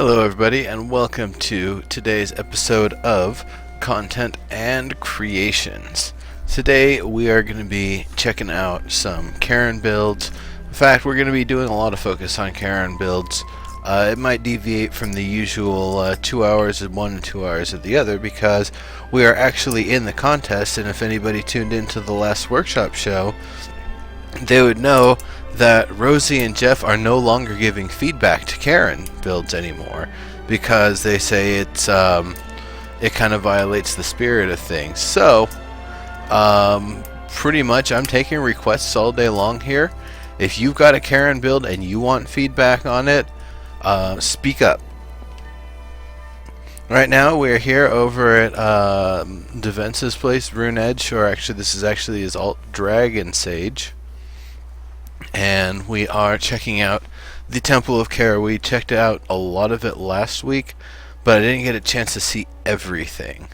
Hello, everybody, and welcome to today's episode of Content and Creations. Today, we are going to be checking out some Kerran builds. In fact, we're going to be doing a lot of focus on Kerran builds. It might deviate from the usual 2 hours of one and 2 hours of the other because we are actually in the contest, and if anybody tuned into the last workshop show, they would know that Rosie and Jeff are no longer giving feedback to Kerran builds anymore because they say it kind of violates the spirit of things. So, pretty much I'm taking requests all day long here. If you've got a Kerran build and you want feedback on it, speak up. Right now we're here over at Devence's place, Rune Edge, or actually this is actually his alt Dragon Sage. And we are checking out the Temple of Kerra. We checked out a lot of it last week, but I didn't get a chance to see everything.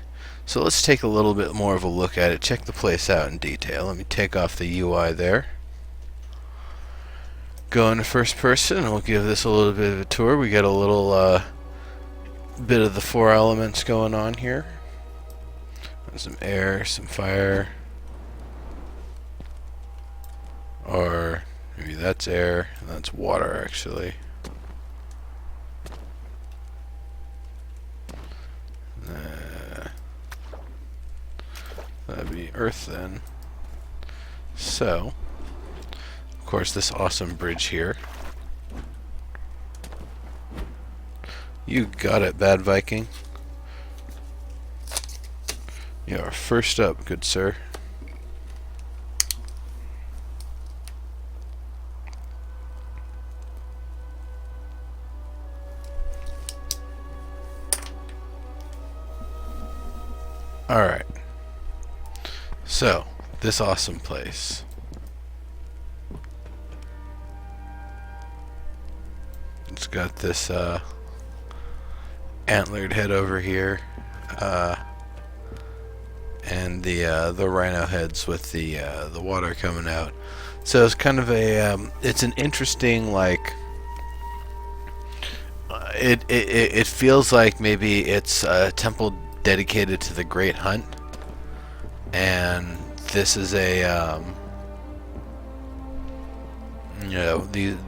So let's take a little bit more of a look at it, check the place out in detail. Let me take off the UI there. Go into first person, and we'll give this a little bit of a tour. We got a little bit of the four elements going on here. Some air, some fire, or maybe that's air, and that's water, actually. That'd be earth, then. So, of course, this awesome bridge here. You got it, Bad Viking. You are first up, good sir. Alright, so, this awesome place. It's got this antlered head over here, and the rhino heads with the water coming out. So it's kind of a it's an interesting, like, it feels like maybe it's a temple dedicated to the Great Hunt, and this is a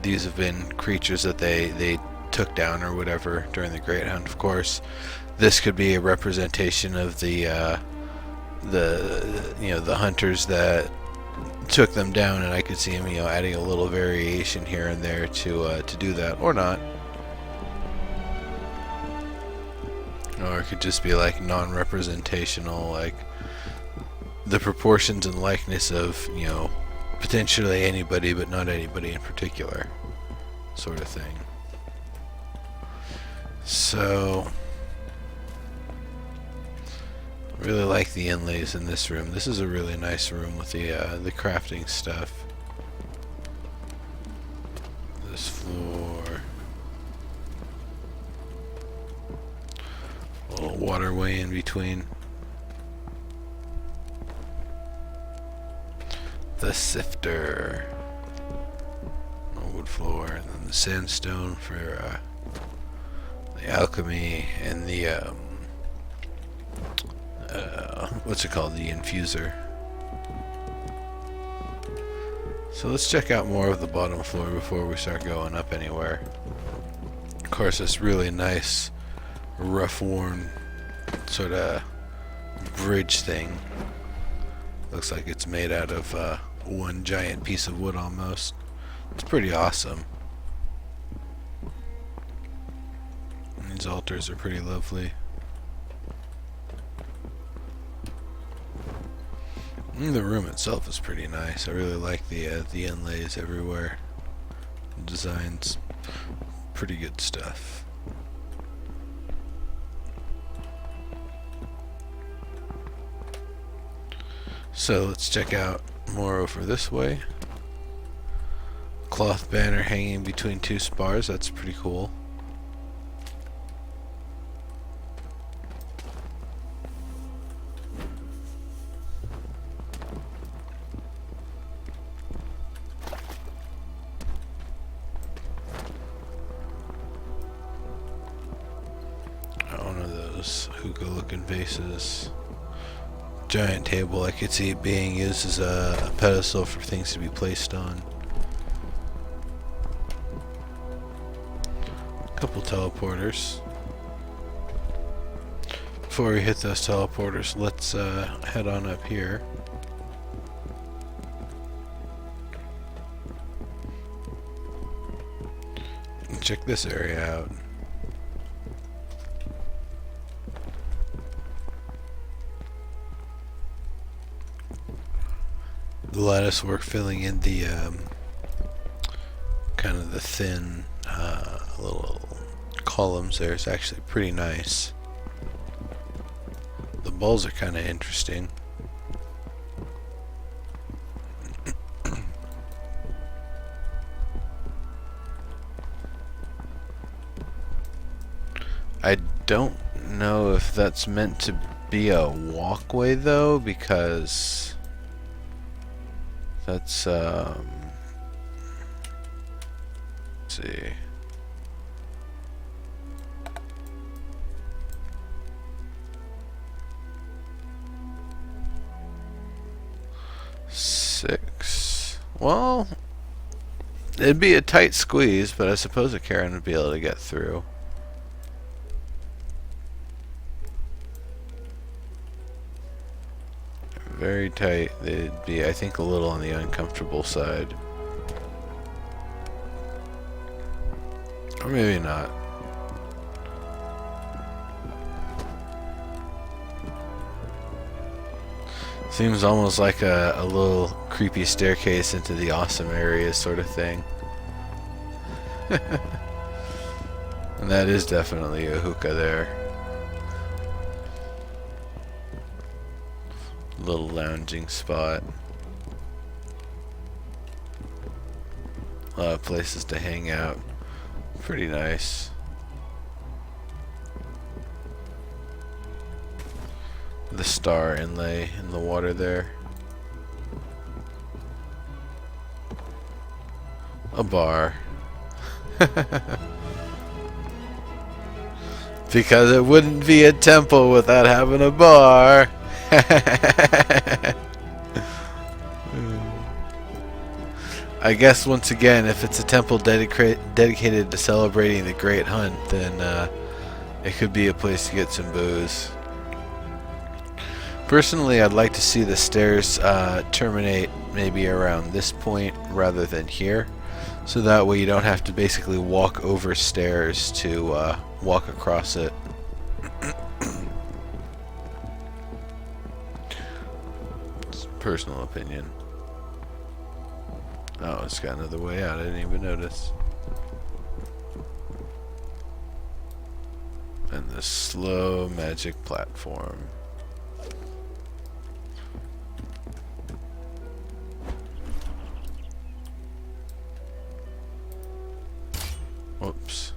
these have been creatures that they took down or whatever during the Great Hunt. Of course, this could be a representation of the hunters that took them down, and I could see him adding a little variation here and there to do that, or not. Or it could just be like non-representational, like the proportions and likeness of, potentially anybody, but not anybody in particular, sort of thing. So, I really like the inlays in this room. This is a really nice room with the crafting stuff. This floor. A little waterway in between. The sifter. A wood floor, and then the sandstone for the alchemy, and the what's it called? The infuser. So let's check out more of the bottom floor before we start going up anywhere. Of course, this really nice, rough-worn sort of bridge thing. Looks like it's made out of one giant piece of wood almost. It's pretty awesome. And these altars are pretty lovely. And the room itself is pretty nice. I really like the inlays everywhere. The designs, pretty good stuff. So let's check out more over this way. Cloth banner hanging between two spars, that's pretty cool. those hookah-looking vases. Giant table. I could see it being used as a pedestal for things to be placed on. Couple teleporters. Before we hit those teleporters, let's head on up here. And check this area out. The lattice work filling in the kind of the thin little columns there is actually pretty nice. The balls are kind of interesting. I don't know if that's meant to be a walkway though, because that's let's see. Six. Well, it'd be a tight squeeze, but I suppose a Kerran would be able to get through. Very tight. They'd be, I think, a little on the uncomfortable side. Or maybe not. Seems almost like a little creepy staircase into the awesome area sort of thing. And that is definitely a hookah there. Little lounging spot. A lot of places to hang out. Pretty nice. The star inlay in the water there. A bar. Because it wouldn't be a temple without having a bar. I guess once again, if it's a temple dedicated to celebrating the Great Hunt, then it could be a place to get some booze. Personally, I'd like to see the stairs terminate maybe around this point rather than here, so that way you don't have to basically walk over stairs to walk across it. It's a personal opinion. Oh, it's got another way out. I didn't even notice. And the slow magic platform. Whoops.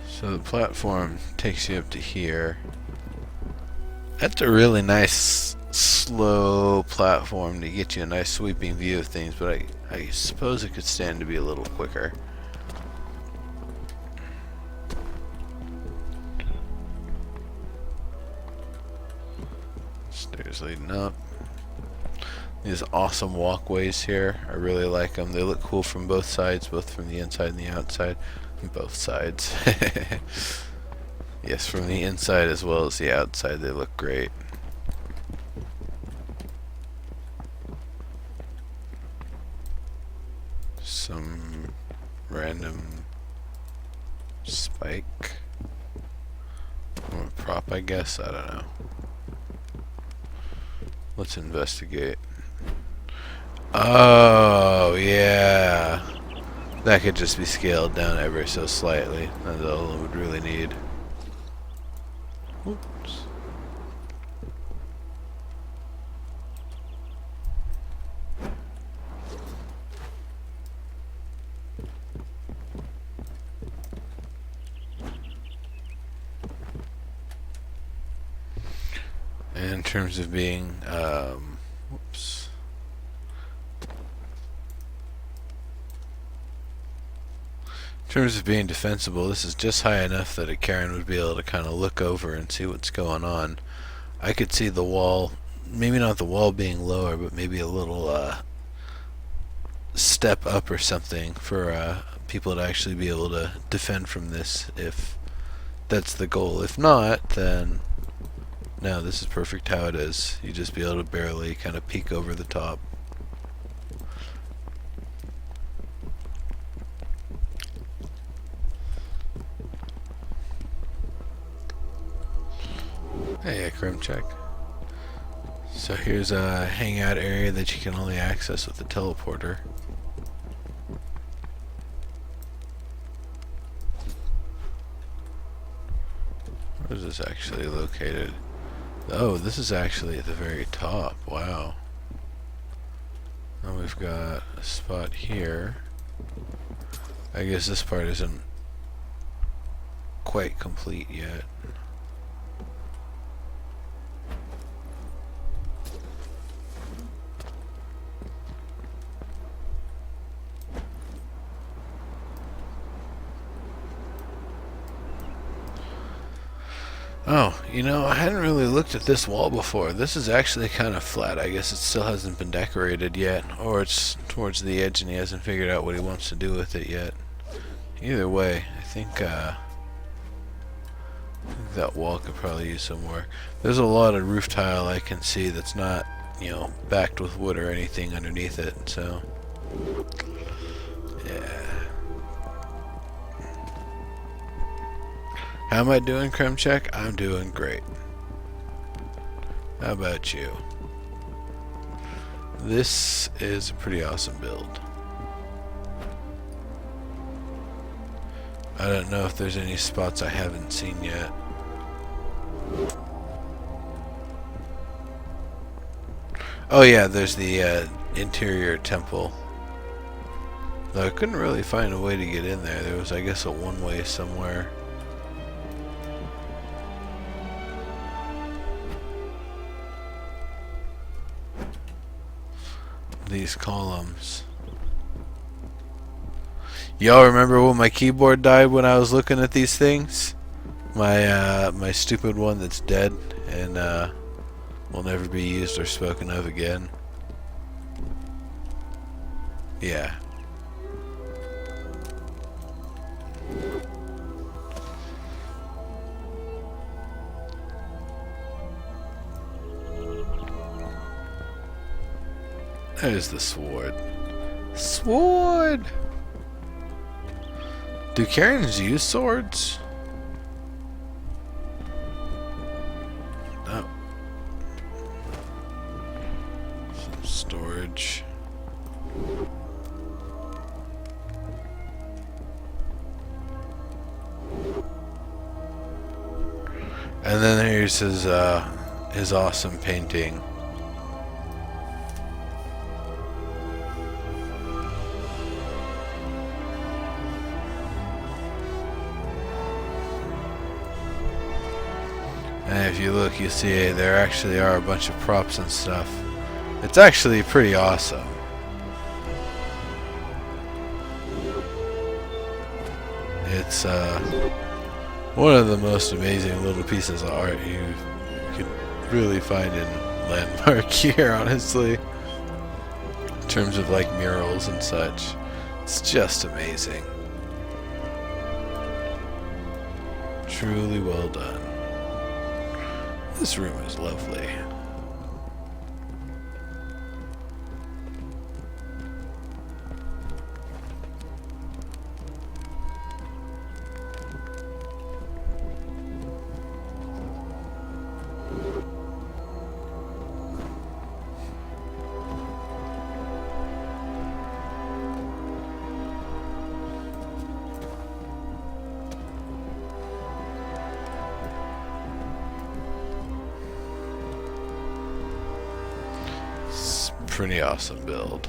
So the platform takes you up to here. That's a really nice slow platform to get you a nice sweeping view of things, but I suppose it could stand to be a little quicker. Stairs leading up. These awesome walkways here. I really like them. They look cool from both sides, both from the inside and the outside. Both sides. Yes, from the inside as well as the outside, they look great. Some random spike. Or a prop, I guess. I don't know. Let's investigate. Oh, yeah. That could just be scaled down ever so slightly. That's all it would really need. Oops. terms of being, whoops. In terms of being defensible, this is just high enough that a Kerran would be able to kind of look over and see what's going on. I could see the wall, maybe not the wall being lower, but maybe a little step up or something for people to actually be able to defend from this, if that's the goal. If not, then no, this is perfect how it is. You just be able to barely kind of peek over the top. Hey, a crim check. So here's a hangout area that you can only access with the teleporter. Where is this actually located? Oh, this is actually at the very top. Wow. Now we've got a spot here. I guess this part isn't quite complete yet. Oh, you know, I hadn't really looked at this wall before. This is actually kind of flat. I guess it still hasn't been decorated yet, or it's towards the edge and he hasn't figured out what he wants to do with it yet. Either way, I think that wall could probably use some work. There's a lot of roof tile I can see that's not, you know, backed with wood or anything underneath it, so yeah. How am I doing, Crim Check? I'm doing great. How about you? This is a pretty awesome build. I don't know if there's any spots I haven't seen yet. Oh yeah, there's the interior temple. Though I couldn't really find a way to get in there. There was, I guess, a one-way somewhere. These columns. Y'all remember when my keyboard died when I was looking at these things? My stupid one that's dead and will never be used or spoken of again. Yeah. There's the sword. Sword! Do Kerrans use swords? Oh. Some storage. And then here's his awesome painting. And if you look, you see there actually are a bunch of props and stuff. It's actually pretty awesome. It's one of the most amazing little pieces of art you could really find in Landmark here, honestly. In terms of like murals and such. It's just amazing. Truly well done. This room is lovely. Pretty awesome build.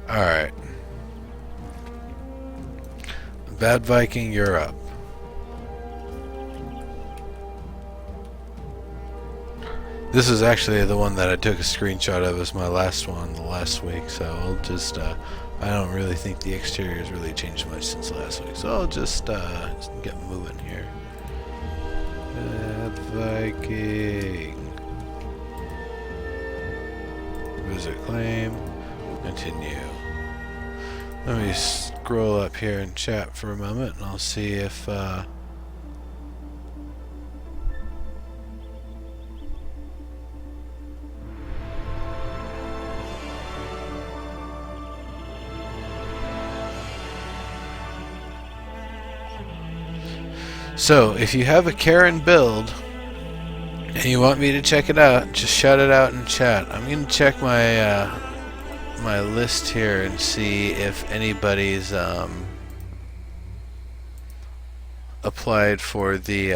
Alright. Bad Viking, you're up. This is actually the one that I took a screenshot of as my last one last week, so I'll just, I don't really think the exterior has really changed much since last week, so I'll just get moving here. Viking. Visit claim. Continue. Let me scroll up here and chat for a moment, and I'll see if, So, if you have a Kerran build and you want me to check it out, just shout it out in chat. I'm going to check my my list here and see if anybody's applied for the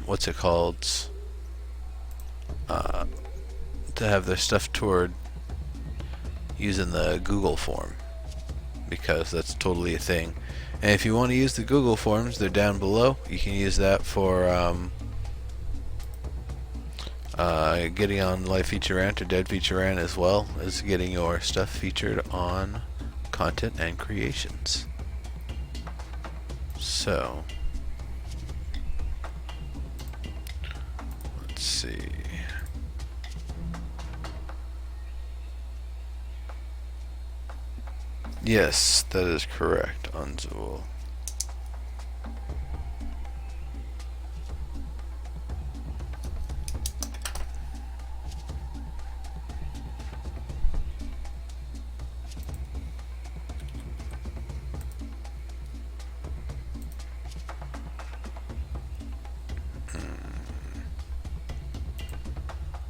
what's it called, to have their stuff toured using the Google form, because that's totally a thing. And if you want to use the Google forms, they're down below. You can use that for getting on Live Feature Rant or Dead Feature Rant, as well as getting your stuff featured on Content and Creations. So, let's see. Yes, that is correct, Anzul.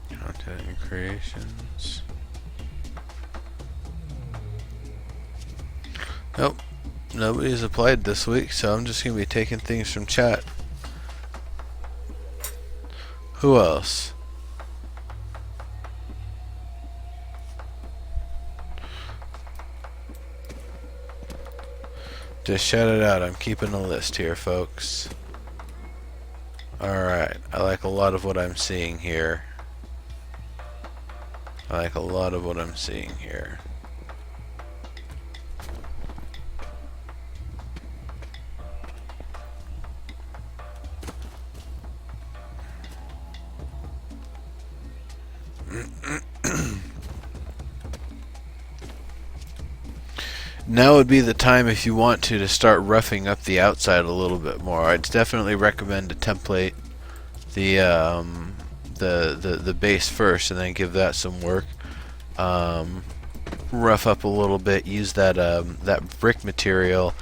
Content and Creations. Nope, nobody's applied this week, so I'm just going to be taking things from chat. Who else? Just shout it out. I'm keeping a list here, folks. Alright, I like a lot of what I'm seeing here. I like a lot of what I'm seeing here. Now would be the time, if you want to start roughing up the outside a little bit more. I'd definitely recommend to template the base first, and then give that some work. Rough up a little bit. Use that that brick material,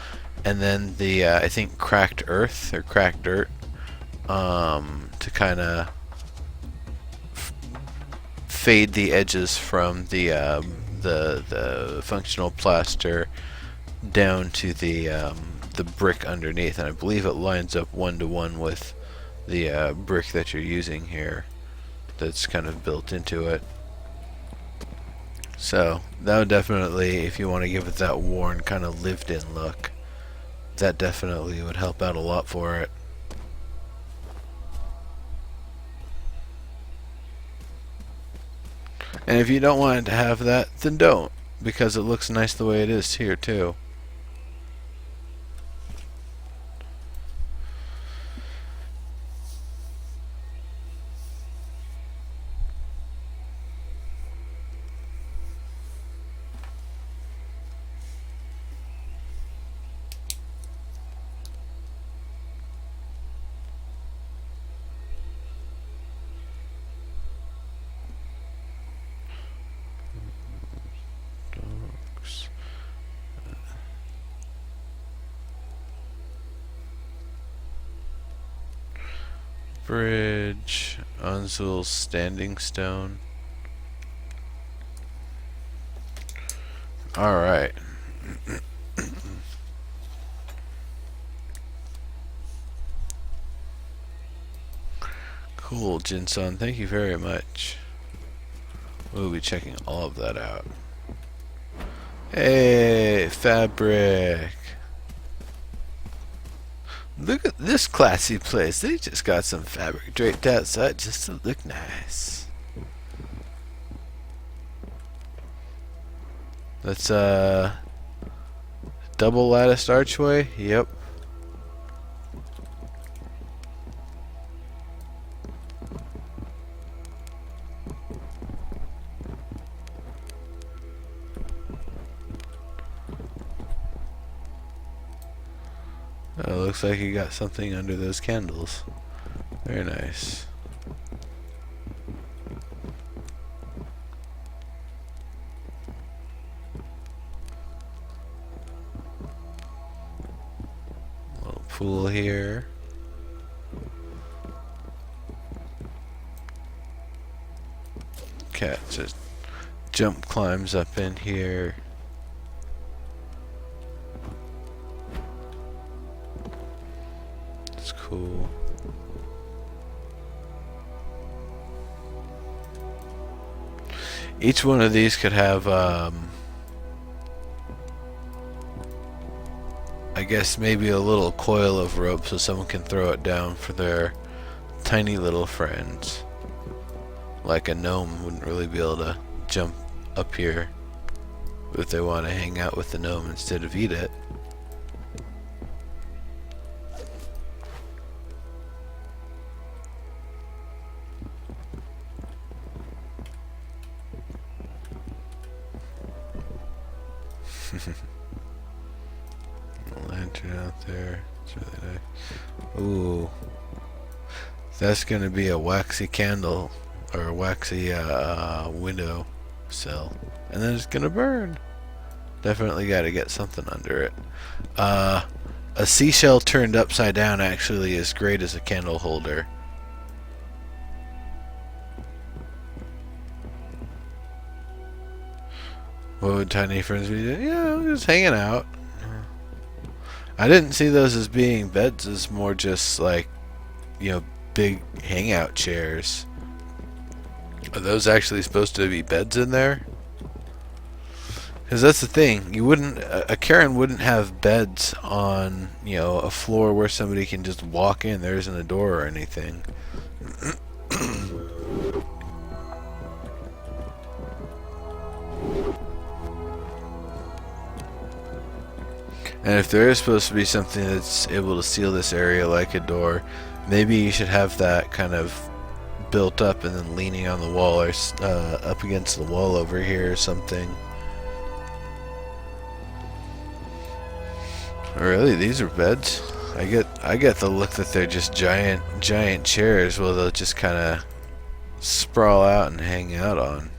and then the I think cracked earth or cracked dirt, to kind of fade the edges from the functional plaster down to the brick underneath, and I believe it lines up 1-to-1 with the brick that you're using here. That's kind of built into it. So that would definitely, if you want to give it that worn kind of lived-in look, that definitely would help out a lot for it. And if you don't want it to have that, then don't, because it looks nice the way it is here too. Bridge, Anzul's standing stone. Alright. Cool, Jinsun, thank you very much. We'll be checking all of that out. Hey, fabric. Look at this classy place. They just got some fabric draped outside just to look nice. That's double latticed archway. Yep. Looks like you got something under those candles. Very nice. Little pool here. Cat just jump climbs up in here. It's cool. Each one of these could have, I guess maybe a little coil of rope so someone can throw it down for their tiny little friends. Like a gnome wouldn't really be able to jump up here if they want to hang out with the gnome instead of eat it. Lantern out there. It's really nice. Ooh. That's gonna be a waxy candle or a waxy window sill. And then it's gonna burn. Definitely gotta get something under it. A seashell turned upside down actually is great as a candle holder. What would tiny friends be doing? Yeah, just hanging out. I didn't see those as being beds, as more just like, you know, big hangout chairs. Are those actually supposed to be beds in there? Because that's the thing. You wouldn't, a Kerran wouldn't have beds on, you know, a floor where somebody can just walk in. There isn't a door or anything. And if there is supposed to be something that's able to seal this area like a door, maybe you should have that kind of built up and then leaning on the wall or up against the wall over here or something. Really, these are beds? I get the look that they're just giant chairs where they'll just kind of sprawl out and hang out on.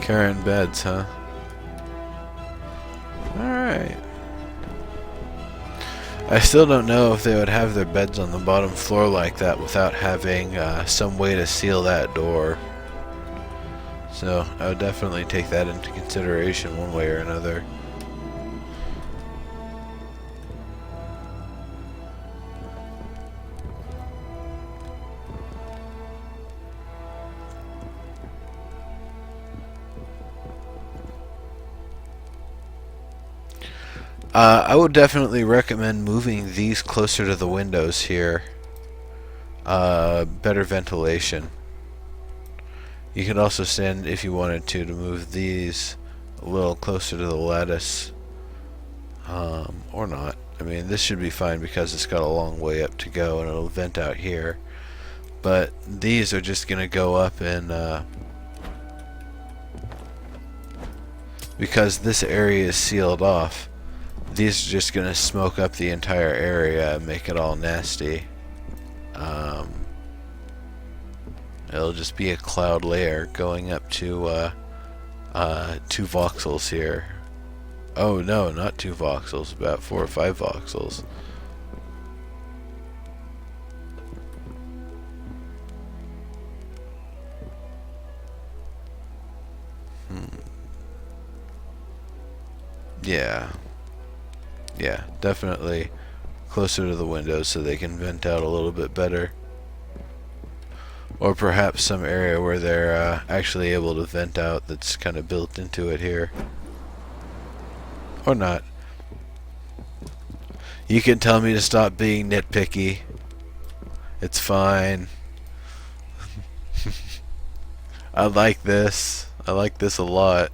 Kerran beds, huh? Alright. I still don't know if they would have their beds on the bottom floor like that without having some way to seal that door. So I would definitely take that into consideration one way or another. I would definitely recommend moving these closer to the windows here. Better ventilation. You could also stand, if you wanted to move these a little closer to the lattice. Or not. I mean, this should be fine because it's got a long way up to go and it'll vent out here. But these are just going to go up and because this area is sealed off, these are just going to smoke up the entire area and make it all nasty. It'll just be a cloud layer going up to 2 voxels here. Oh no, not 2 voxels, about 4 or 5 voxels. Yeah. Yeah, definitely closer to the windows so they can vent out a little bit better. Or perhaps some area where they're actually able to vent out that's kind of built into it here. Or not. You can tell me to stop being nitpicky. It's fine. I like this. I like this a lot.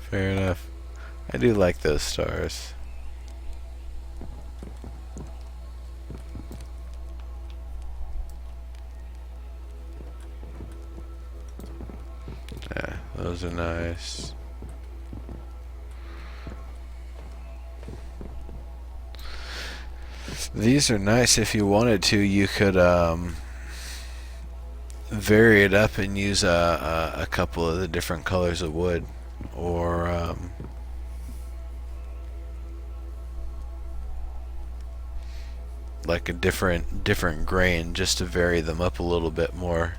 Fair enough. I do like those stars. Yeah, those are nice. These are nice. If you wanted to, you could vary it up and use a couple of the different colors of wood, or like a different grain, just to vary them up a little bit more.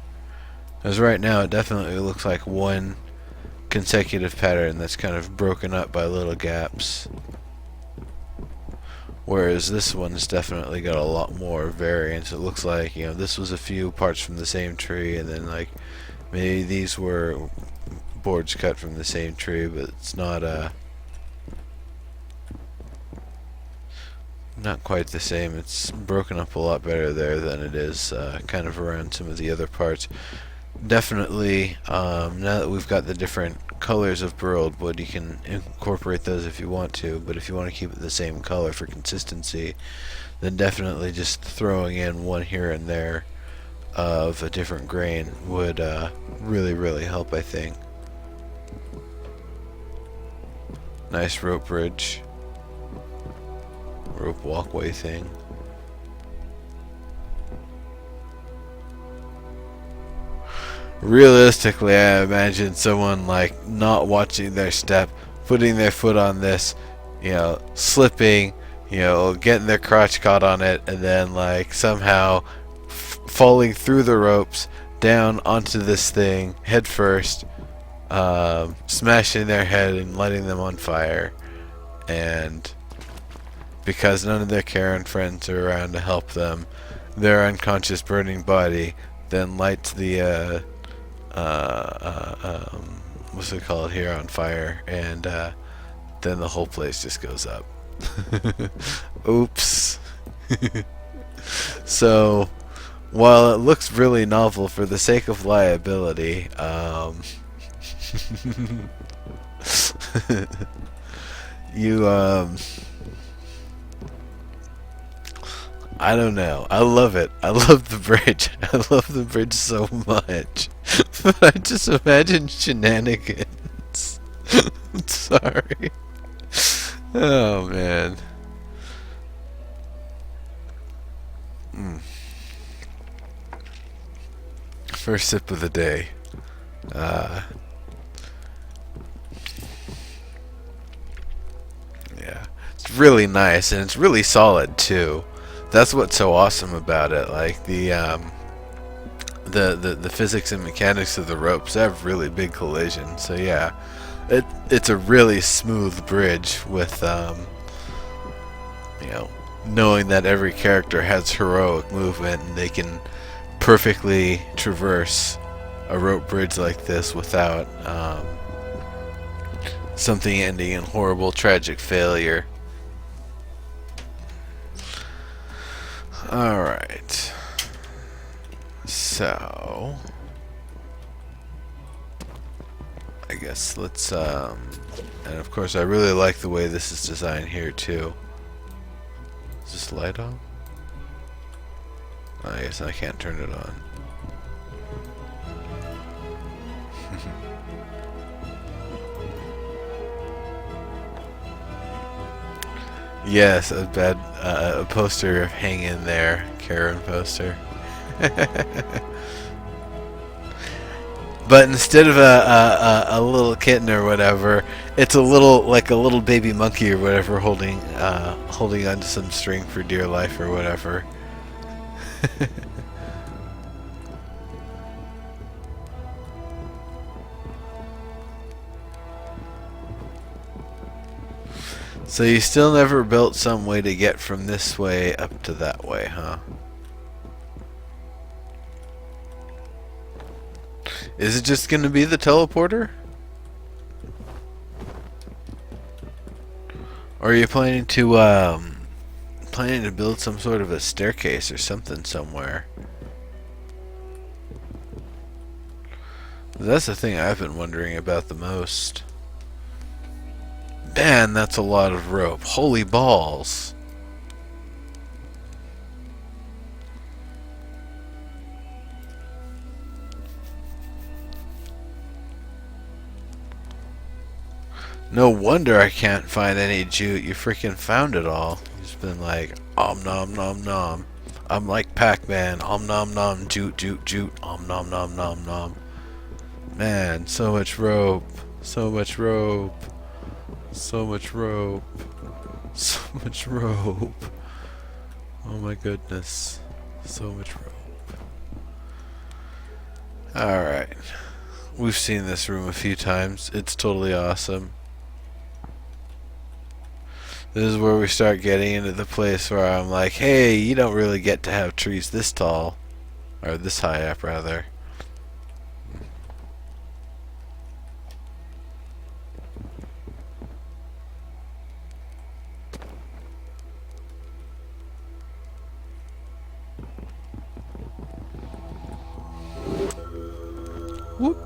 Because right now it definitely looks like one consecutive pattern that's kind of broken up by little gaps. Whereas this one's definitely got a lot more variance. It looks like, you know, this was a few parts from the same tree, and then like maybe these were boards cut from the same tree, but it's not quite the same. It's broken up a lot better there than it is kind of around some of the other parts. Definitely, now that we've got the different colors of burled wood, you can incorporate those if you want to, but if you want to keep it the same color for consistency, then definitely just throwing in one here and there of a different grain would really help, I think. Nice rope bridge. Rope walkway thing. Realistically, I imagine someone like not watching their step, putting their foot on this, you know, slipping, you know, getting their crotch caught on it, and then like somehow falling through the ropes down onto this thing head first, smashing their head and lighting them on fire. And because none of their Kerran friends are around to help them, their unconscious burning body then lights the what's it called here on fire, and then the whole place just goes up. Oops. So while it looks really novel, for the sake of liability, you I don't know. I love it. I love the bridge. I love the bridge so much. But I just imagine shenanigans. I'm sorry. Oh, man. First sip of the day. Yeah. It's really nice, and it's really solid, too. That's what's so awesome about it. Like the physics and mechanics of the ropes have really big collision. So yeah, it's a really smooth bridge with you know, knowing that every character has heroic movement and they can perfectly traverse a rope bridge like this without something ending in horrible tragic failure. Alright, so I guess let's and of course I really like the way this is designed here too. Is this light on? I guess I can't turn it on. Yes, a bad a poster hanging there, Kerran poster. But instead of a little kitten or whatever, it's a little like a little baby monkey or whatever holding onto some string for dear life or whatever. So you still never built some way to get from this way up to that way, huh? Is it just going to be the teleporter? Or are you planning to build some sort of a staircase or something somewhere? That's the thing I've been wondering about the most. Man, that's a lot of rope. Holy balls. No wonder I can't find any jute. You freaking found it all. You've been like, om nom nom nom. I'm like Pac-Man. Om nom nom, jute, jute, jute. Om nom nom nom nom. Man, so much rope. So much rope. So much rope. So much rope. Oh my goodness. So much rope. Alright. We've seen this room a few times. It's totally awesome. This is where we start getting into the place where I'm like, hey, you don't really get to have trees this tall. Or this high up, rather. Whoop.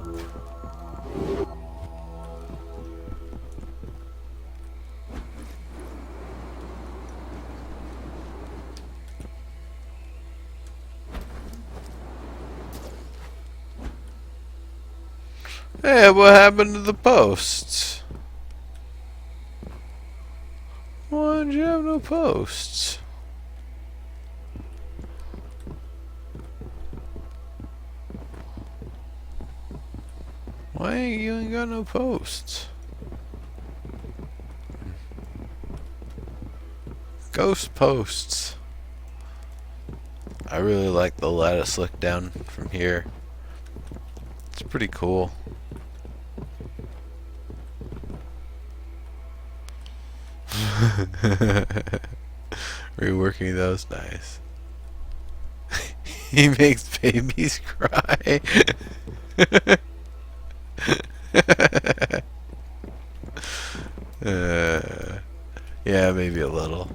Hey, what happened to the posts? Why did you have no posts? Why ain't you ain't got no posts? Ghost posts. I really like the lattice look down from here. It's pretty cool. Reworking those, nice. He makes babies cry. Yeah, maybe a little.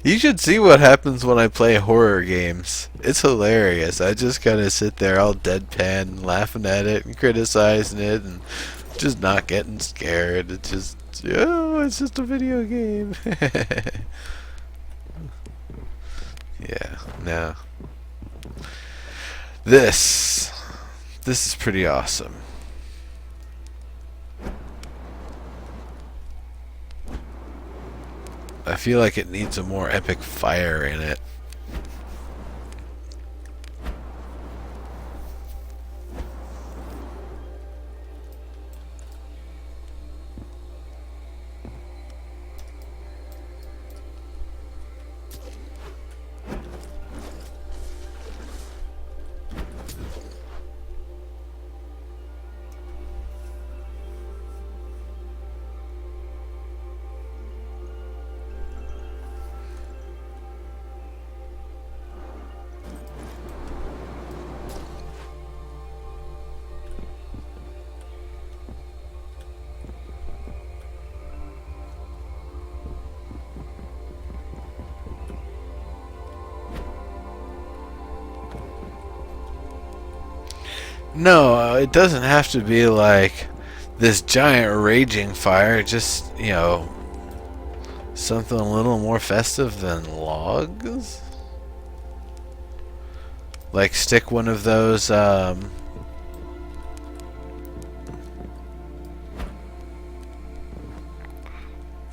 You should see what happens when I play horror games. It's hilarious. I just kind of sit there all deadpan, laughing at it and criticizing it and just not getting scared. It's just, oh, it's just a video game. Yeah, no. This is pretty awesome. I feel like it needs a more epic fire in it. No, it doesn't have to be like this giant raging fire. Just, something a little more festive than logs. Like stick one of those where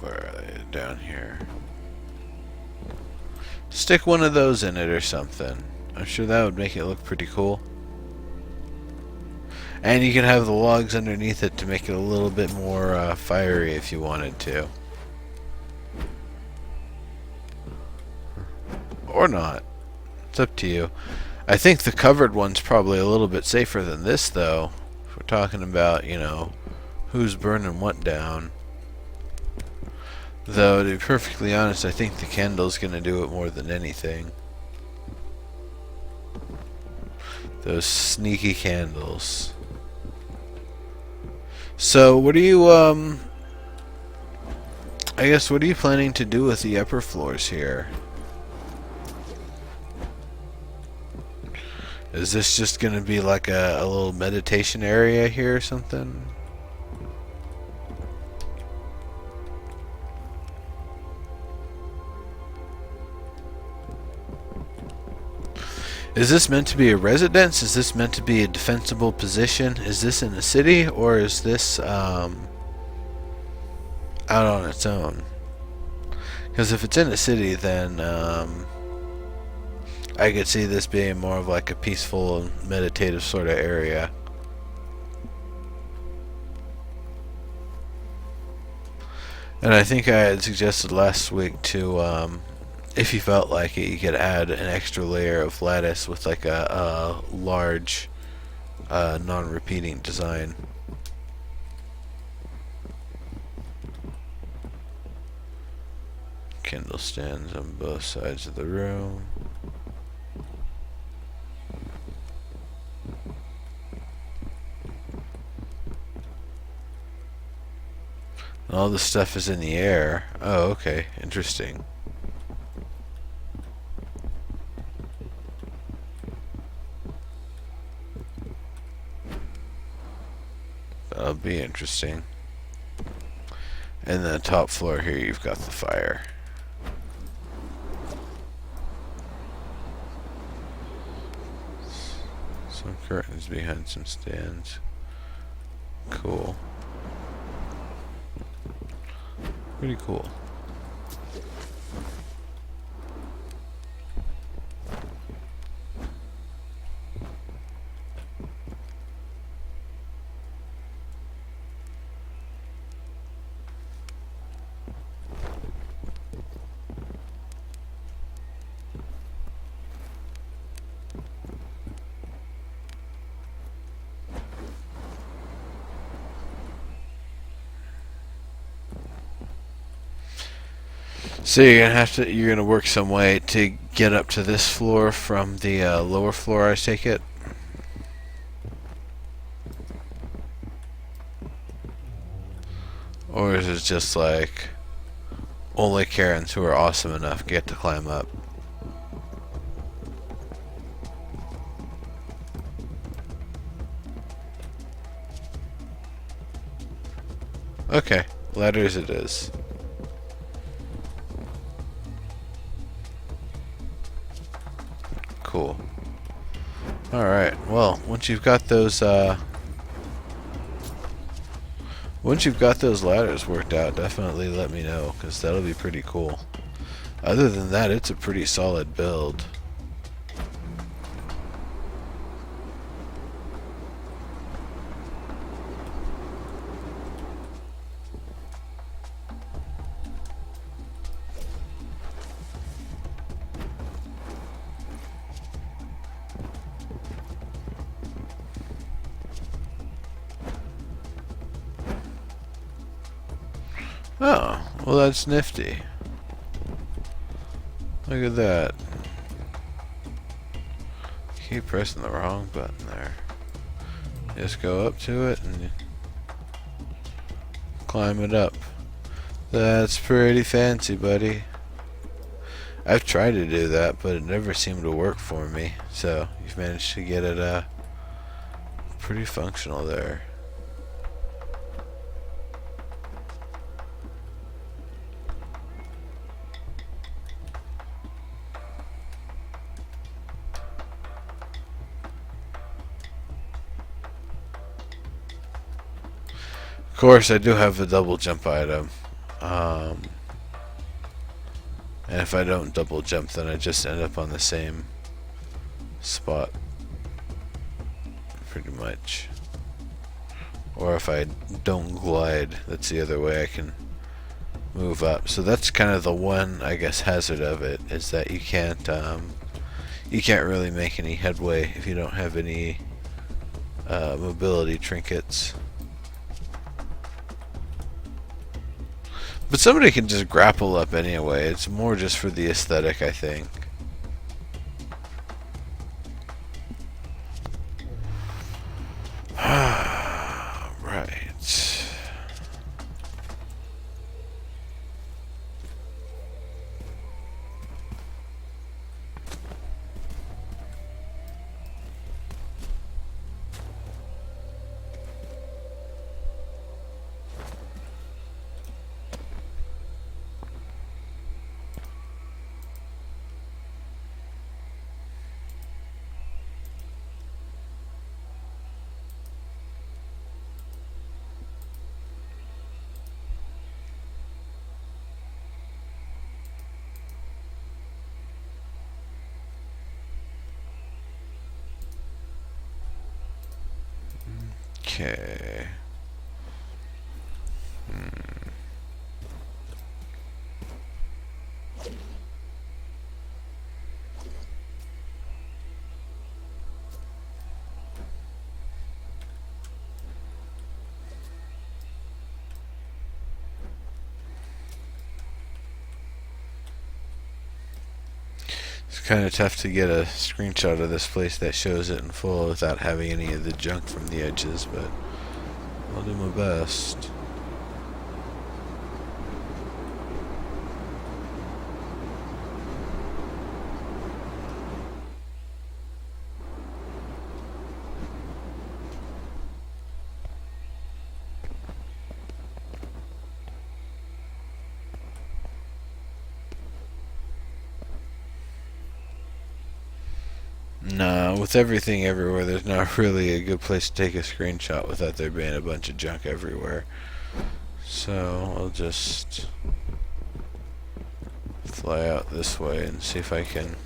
are they? Down here. Stick one of those in it or something. I'm sure that would make it look pretty cool. And you can have the logs underneath it to make it a little bit more fiery if you wanted to. Or not. It's up to you. I think the covered one's probably a little bit safer than this, though. If we're talking about, you know, who's burning what down. Though, to be perfectly honest, I think the candle's going to do it more than anything. Those sneaky candles. So, what are you, I guess, what are you planning to do with the upper floors here? Is this just going to be like a little meditation area here or something? Is this meant to be a residence? Is this meant to be a defensible position? Is this in the city, or is this out on its own? Because if it's in the city, then I could see this being more of like a peaceful, meditative sort of area. And I think I had suggested last week to if you felt like it, you could add an extra layer of lattice with like a large non-repeating design. Kindle stands on both sides of the room. And all this stuff is in the air. Oh, okay. Interesting. That'll be interesting. And the top floor here, you've got the fire. Some curtains behind some stands. Cool. Pretty cool. So you're gonna work some way to get up to this floor from the lower floor, I take it. Or is it just like only Kerrans who are awesome enough get to climb up? Okay, ladders it is. Cool. Alright, well, once you've got those ladders worked out, definitely let me know, because that'll be pretty cool. Other than that, it's a pretty solid build. Oh, well that's nifty. Look at that. Keep pressing the wrong button there. Just go up to it and climb it up. That's pretty fancy, buddy. I've tried to do that, but it never seemed to work for me. So, you've managed to get it pretty functional there. course, I do have a double jump item. Um, and if I don't double jump, then I just end up on the same spot. Pretty much. Or if I don't glide, that's the other way I can move up. So that's kind of the one, I guess, hazard of it, is that you can't really make any headway if you don't have any mobility trinkets. But somebody can just grapple up anyway. It's more just for the aesthetic, I think. Right. Okay. It's kind of tough to get a screenshot of this place that shows it in full without having any of the junk from the edges, but I'll do my best. No, with everything everywhere, there's not really a good place to take a screenshot without there being a bunch of junk everywhere. So I'll just fly out this way and see if I can.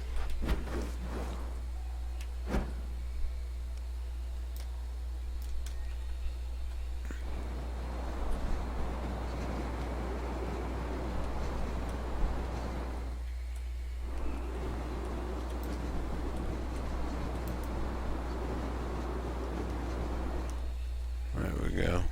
There we go.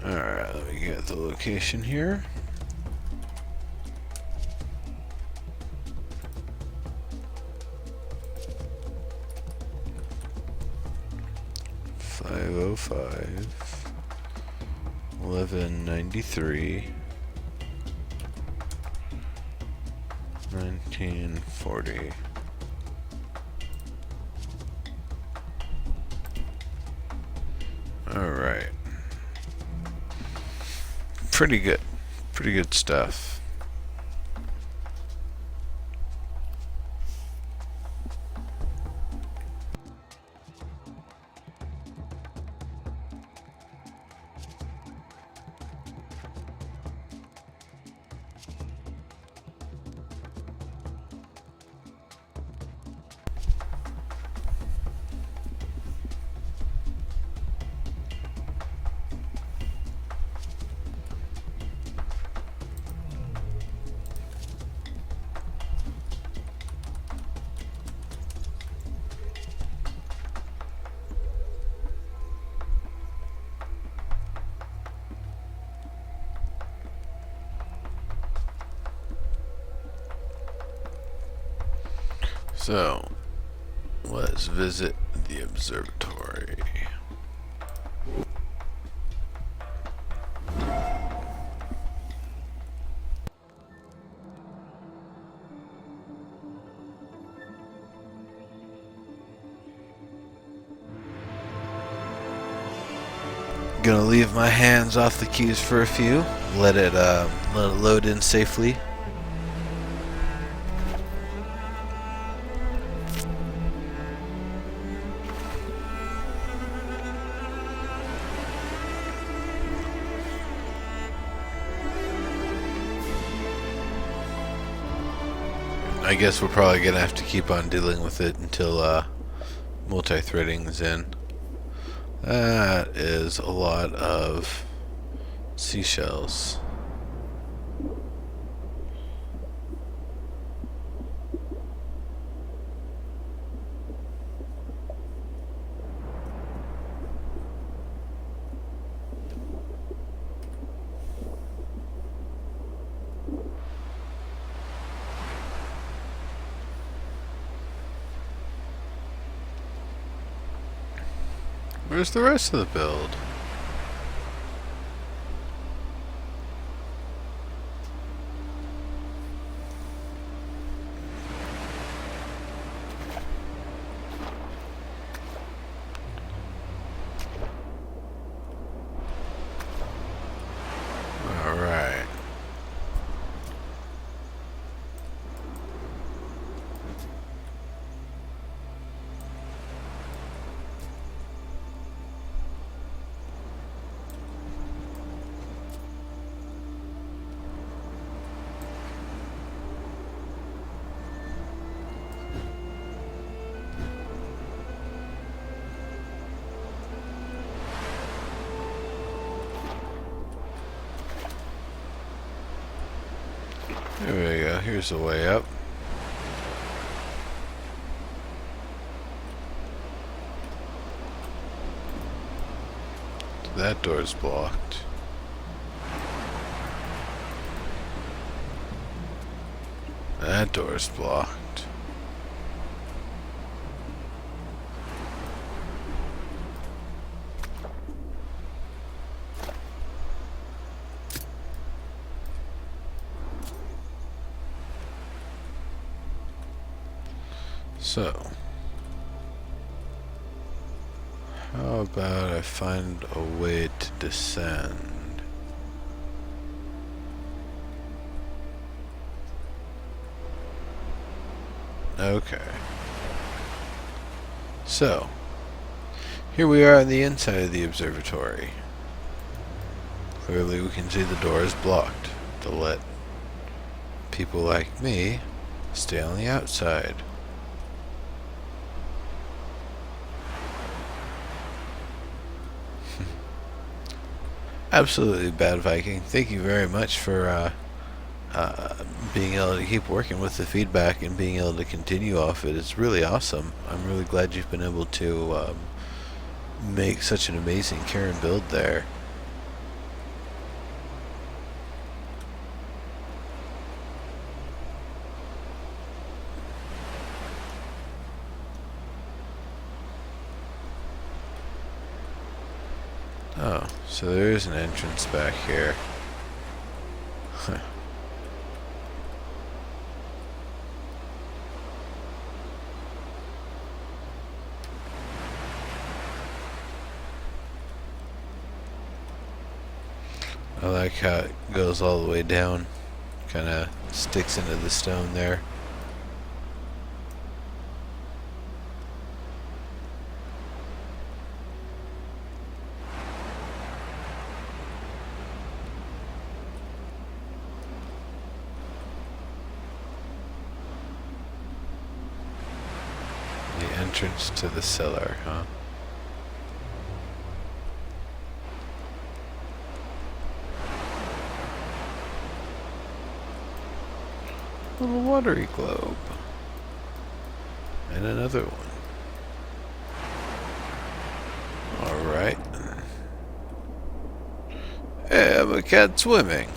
Alright, let me get the location here. .505 1193 1940. Alright. Pretty good. Pretty good stuff. So, let's visit the observatory. Gonna leave my hands off the keys for a few. Let it load in safely. I guess we're probably gonna have to keep on dealing with it until multi-threading is in. That is a lot of seashells. Where's the rest of the build? All right. There we go. Here's the way up. That door's blocked. That door's blocked. So, how about I find a way to descend? Okay. So, here we are on the inside of the observatory. Clearly we can see the door is blocked to let people like me stay on the outside. Absolutely, Bad Viking. Thank you very much for being able to keep working with the feedback and being able to continue off it. It's really awesome. I'm really glad you've been able to make such an amazing Kerran build there. Oh, so there is an entrance back here. Huh. I like how it goes all the way down. Kind of sticks into the stone there. The entrance to the cellar, huh? Little watery globe. And another one. Alright. Hey, I'm a cat swimming.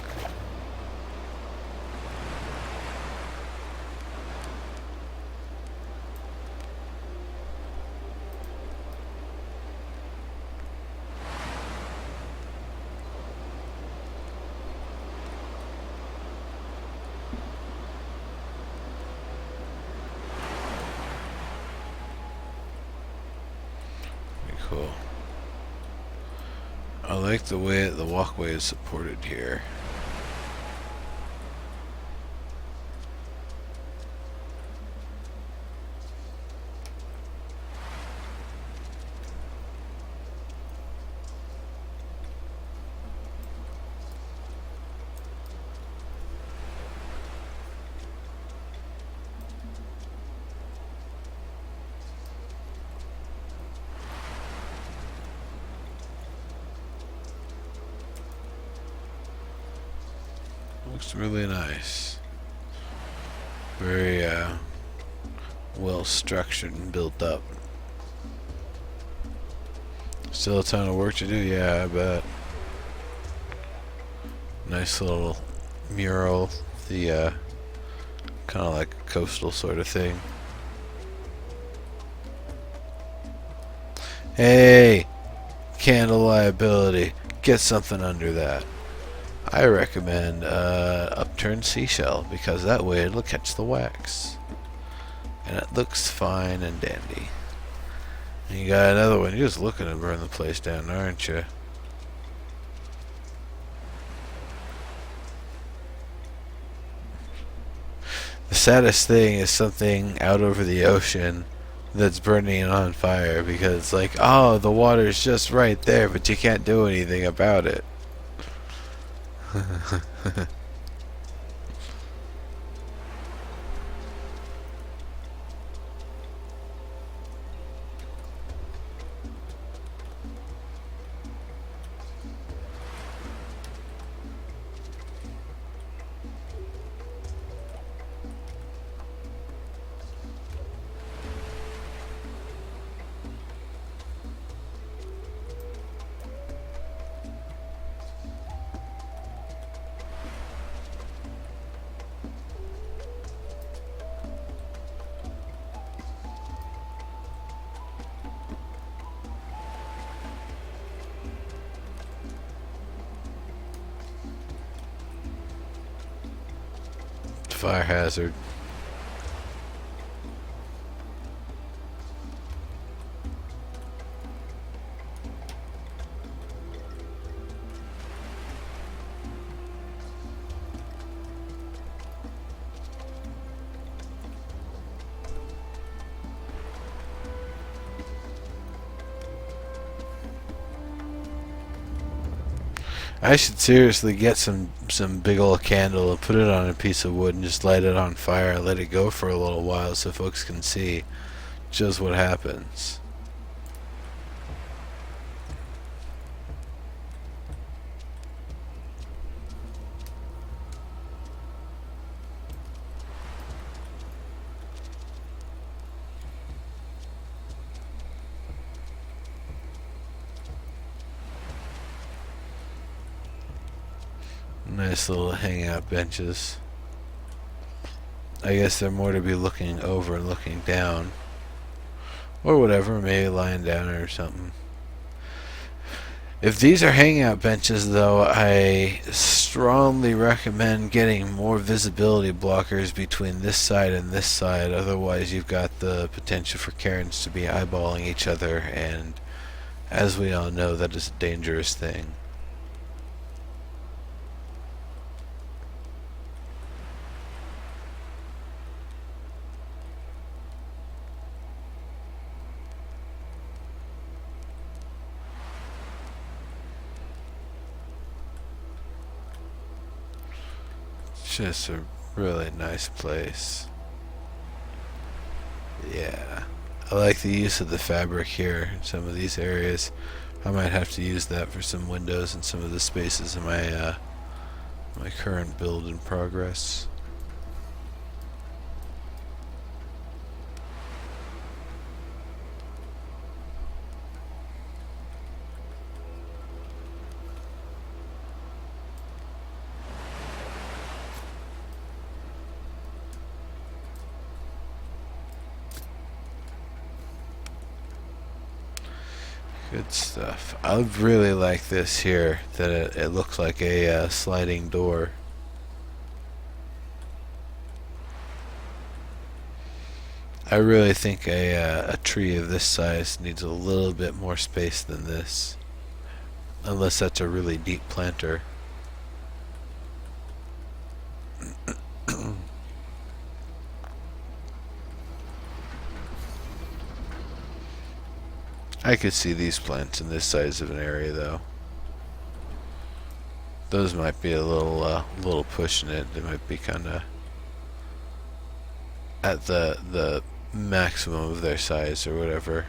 cool. I like the way the walkway is supported here. Looks really nice. Very well structured and built up. Still a ton of work to do, yeah, I bet. Nice little mural, the kind of like a coastal sort of thing. Hey, candle liability, get something under that. I recommend upturned seashell, because that way it'll catch the wax. And it looks fine and dandy. And you got another one. You're just looking to burn the place down, aren't you? The saddest thing is something out over the ocean that's burning on fire, because it's like, oh, the water's just right there, but you can't do anything about it. Fire hazard. I should seriously get some big old candle and put it on a piece of wood and just light it on fire and let it go for a little while so folks can see just what happens. Nice little hangout benches. I guess they're more to be looking over and looking down. Or whatever, maybe lying down or something. If these are hangout benches, though, I strongly recommend getting more visibility blockers between this side and this side. Otherwise, you've got the potential for Kerrans to be eyeballing each other, and as we all know, that is a dangerous thing. Just a really nice place. Yeah, I like the use of the fabric here in some of these areas. I might have to use that for some windows in some of the spaces in my my current build in progress. Good stuff. I really like this here, that it looks like a sliding door. I really think a tree of this size needs a little bit more space than this, unless that's a really deep planter. I could see these plants in this size of an area, though. Those might be a little pushing it. They might be kind of at the maximum of their size or whatever.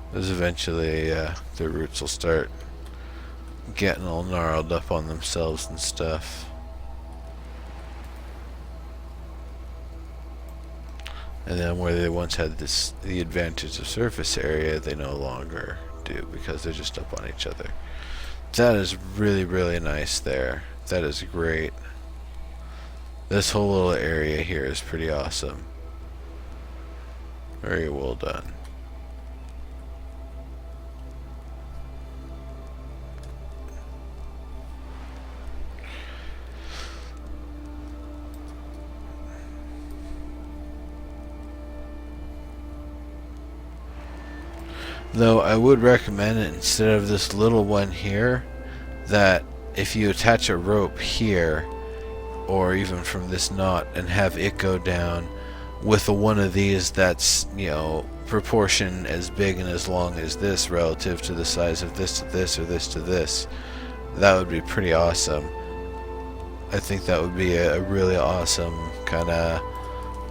Because eventually their roots will start getting all gnarled up on themselves and stuff. And then where they once had the advantage of surface area, they no longer do because they're just up on each other. That is really, really nice there. That is great. This whole little area here is pretty awesome. Very well done. Though I would recommend it instead of this little one here, that if you attach a rope here, or even from this knot, and have it go down with one of these that's, you know, proportion as big and as long as this relative to the size of this to this or this to this, that would be pretty awesome. I think that would be a really awesome kind of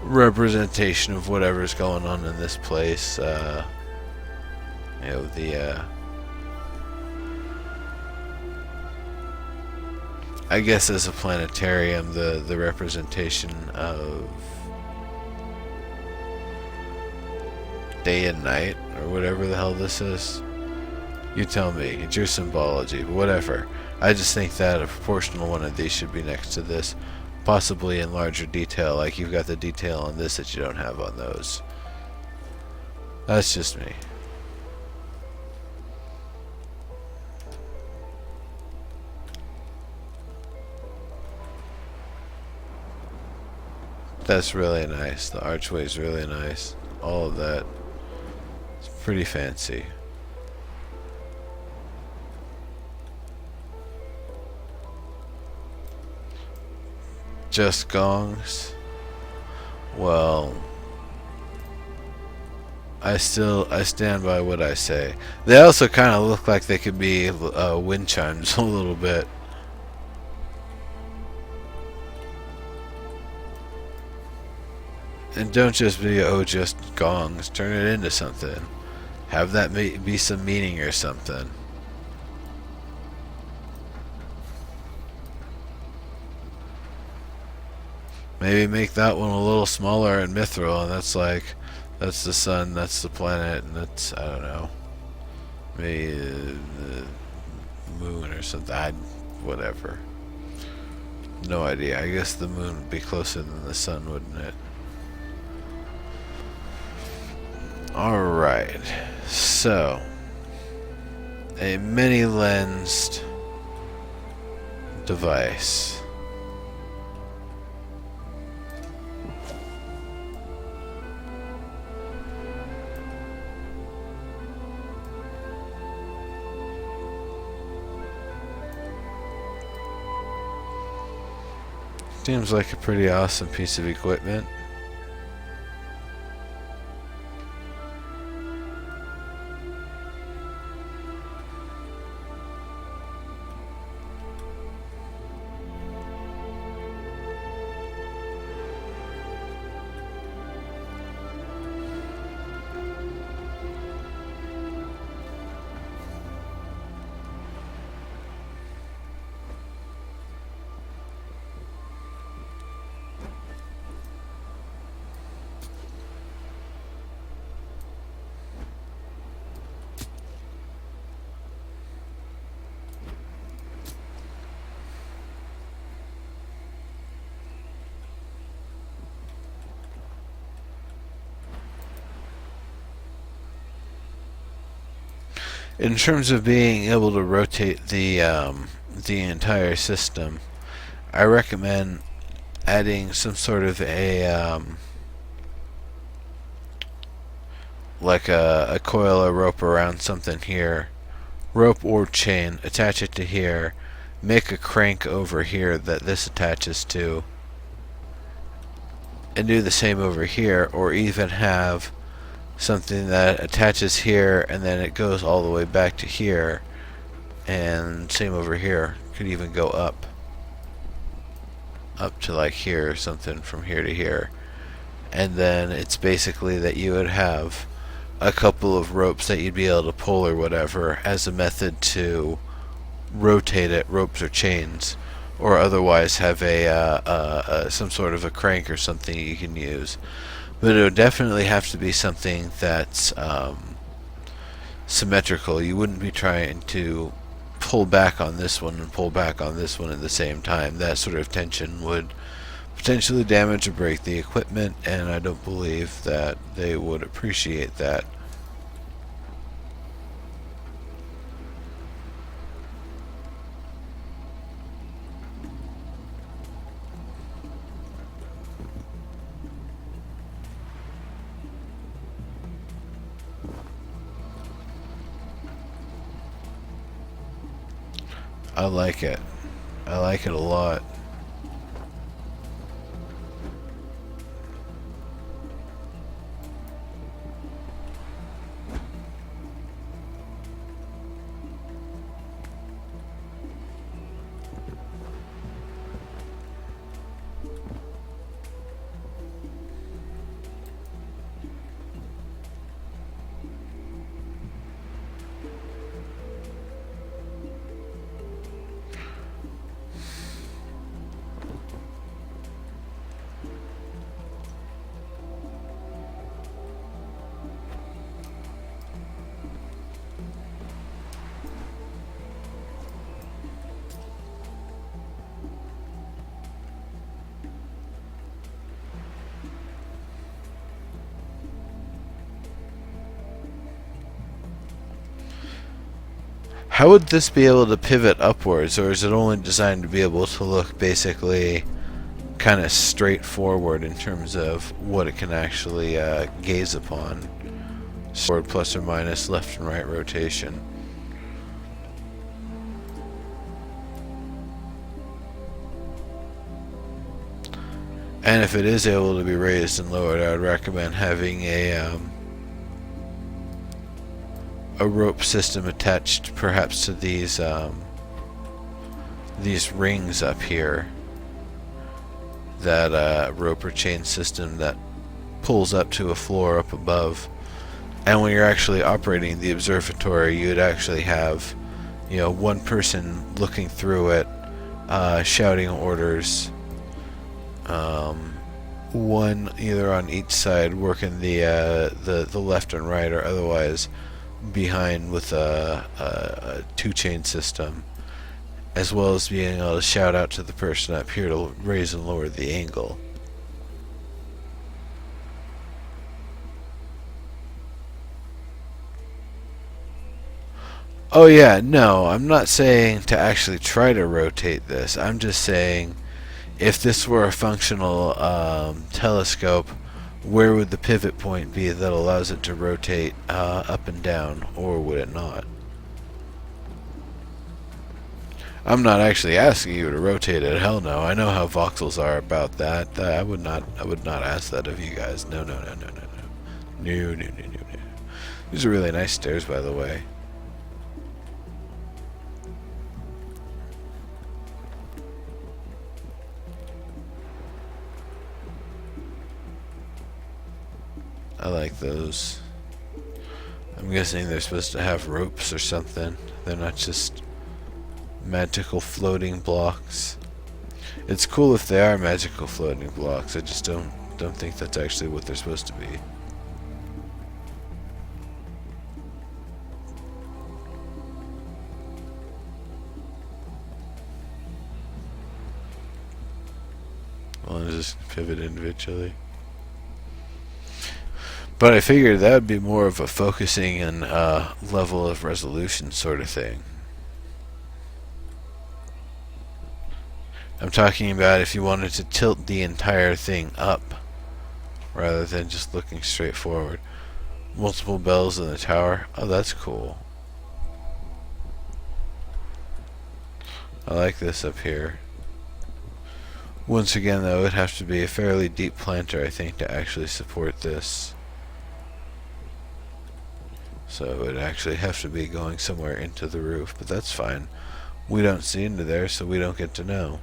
representation of whatever's going on in this place. You know, I guess as a planetarium, the representation of day and night, or whatever the hell this is. You tell me, it's your symbology, whatever. I just think that a proportional one of these should be next to this, possibly in larger detail, like you've got the detail on this that you don't have on those. That's just me. That's really nice. The archway's really nice. All of that. It's pretty fancy. Just gongs? Well, I stand by what I say. They also kind of look like they could be wind chimes a little bit. And don't just be, oh, just gongs. Turn it into something. Have that be some meaning or something. Maybe make that one a little smaller and mithril, and that's like, that's the sun, that's the planet, and that's, I don't know, maybe the moon or something. Whatever. No idea. I guess the moon would be closer than the sun, wouldn't it? Alright, so a many lensed device. Seems like a pretty awesome piece of equipment. In terms of being able to rotate the entire system, I recommend adding some sort of like a coil of rope around something here, rope or chain, attach it to here, make a crank over here that this attaches to, and do the same over here, or even have something that attaches here and then it goes all the way back to here, and same over here, could even go up to like here or something, from here to here. And then it's basically that you would have a couple of ropes that you'd be able to pull or whatever as a method to rotate it, ropes or chains, or otherwise have some sort of a crank or something you can use. But it would definitely have to be something that's symmetrical. You wouldn't be trying to pull back on this one and pull back on this one at the same time. That sort of tension would potentially damage or break the equipment, and I don't believe that they would appreciate that. I like it. I like it a lot. How would this be able to pivot upwards, or is it only designed to be able to look basically kind of straightforward in terms of what it can actually gaze upon? Forward, plus or minus, left and right rotation. And if it is able to be raised and lowered, I would recommend having a rope system attached perhaps to these rings up here. That rope or chain system that pulls up to a floor up above. And when you're actually operating the observatory, you would actually have, one person looking through it, shouting orders. One either on each side working the left and right, or otherwise behind with a two-chain system, as well as being able to shout out to the person up here to raise and lower the angle. Oh yeah, no, I'm not saying to actually try to rotate this. I'm just saying, if this were a functional telescope, where would the pivot point be that allows it to rotate up and down, or would it not? I'm not actually asking you to rotate it. Hell no. I know how voxels are about that. I would not ask that of you guys. No, no, no, no, no, no. No, no, no, no, no. These are really nice stairs, by the way. I like those. I'm guessing they're supposed to have ropes or something. They're not just magical floating blocks. It's cool if they are magical floating blocks. I just don't think that's actually what they're supposed to be. Well, just pivot individually. But I figured that would be more of a focusing and level of resolution sort of thing. I'm talking about if you wanted to tilt the entire thing up rather than just looking straight forward. Multiple bells in the tower. Oh, that's cool. I like this up here. Once again, though, it would have to be a fairly deep planter, I think, to actually support this. So it would actually have to be going somewhere into the roof, but that's fine. We don't see into there, so we don't get to know.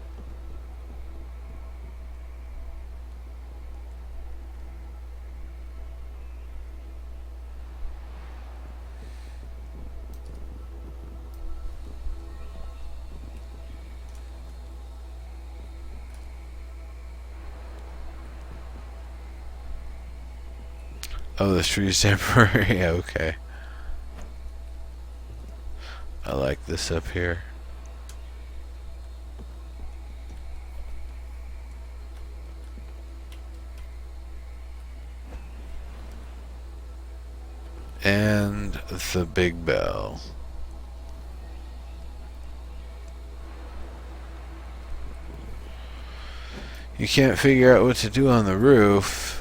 Oh, the tree's temporary. Okay. I like this up here. And the big bell. You can't figure out what to do on the roof.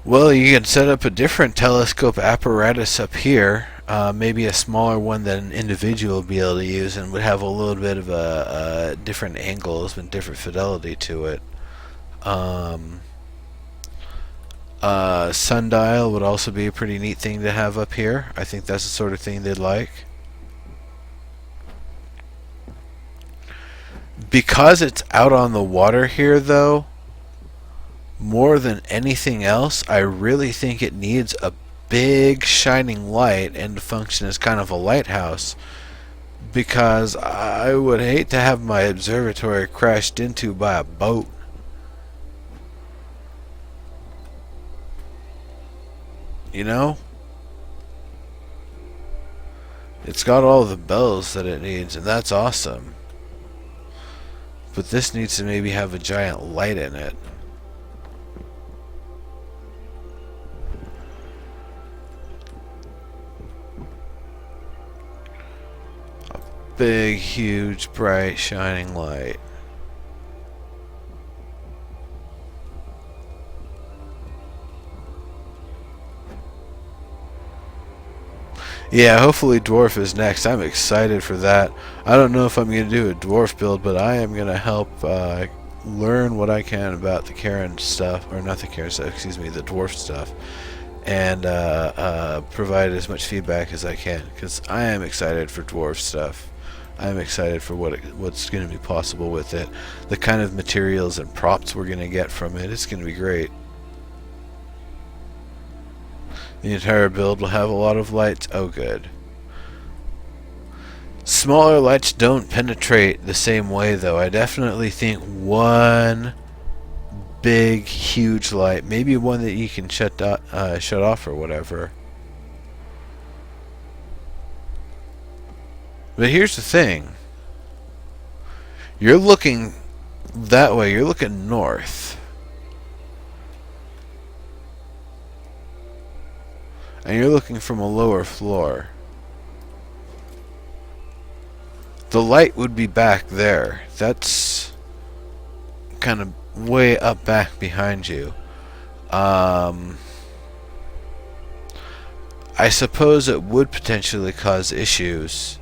Well, you can set up a different telescope apparatus up here, maybe a smaller one that an individual would be able to use, and would have a little bit of a different angles and different fidelity to it. Sundial would also be a pretty neat thing to have up here. I think that's the sort of thing they'd like. Because it's out on the water here, though, more than anything else, I really think it needs a big shining light and to function as kind of a lighthouse, because I would hate to have my observatory crashed into by a boat. You know? It's got all the bells that it needs, and that's awesome. But this needs to maybe have a giant light in it. Big, huge, bright, shining light. Yeah, hopefully dwarf is next. I'm excited for that. I don't know if I'm going to do a dwarf build, but I am going to help learn what I can about the Kerran stuff, or not the Kerran stuff, excuse me, the dwarf stuff, and provide as much feedback as I can, because I am excited for dwarf stuff. I'm excited for what's going to be possible with it, the kind of materials and props we're going to get from it. It's going to be great. The entire build will have a lot of lights. Oh, good. Smaller lights don't penetrate the same way, though. I definitely think one big, huge light, maybe one that you can shut off or whatever. But here's the thing. You're looking that way. You're looking north. And you're looking from a lower floor. The light would be back there. That's kind of way up back behind you. I suppose it would potentially cause issues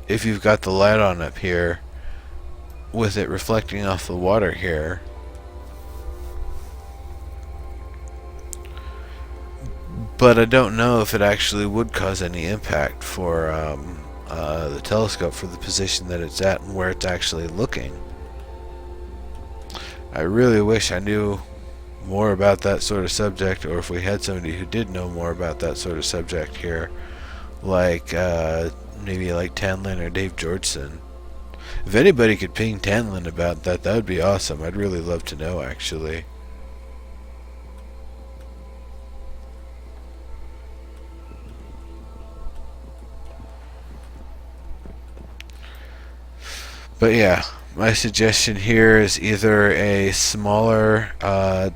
if you've got the light on up here with it reflecting off the water here. But I don't know if it actually would cause any impact for the telescope, for the position that it's at and where it's actually looking. I really wish I knew more about that sort of subject, or if we had somebody who did know more about that sort of subject here, like maybe like Tanlin or Dave Georgeson. If anybody could ping Tanlin about that, that would be awesome. I'd really love to know, actually. But yeah, My suggestion here is either a smaller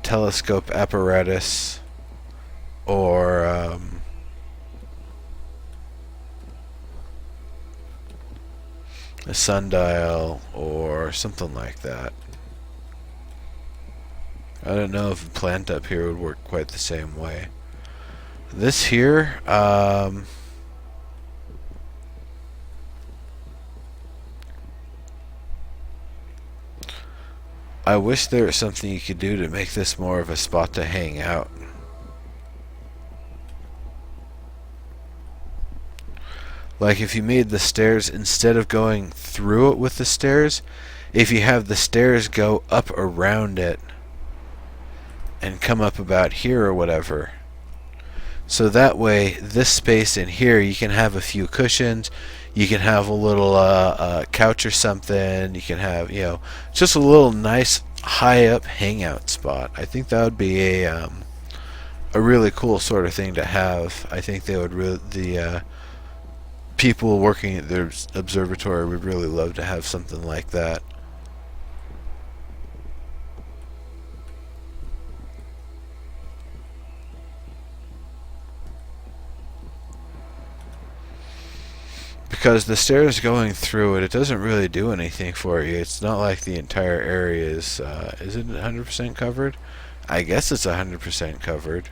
telescope apparatus or a sundial or something like that. I don't know if a plant up here would work quite the same way. This here, I wish there was something you could do to make this more of a spot to hang out. Like if you made the stairs, instead of going through it with the stairs, if you have the stairs go up around it and come up about here or whatever. So that way, this space in here, you can have a few cushions, you can have a little couch or something, you can have, you know, just a little nice high up hangout spot. I think that would be a really cool sort of thing to have. I think they would the people working at their observatory would really love to have something like that. Because the stairs going through it, it doesn't really do anything for you. It's not like the entire area is it 100% covered? I guess it's 100% covered.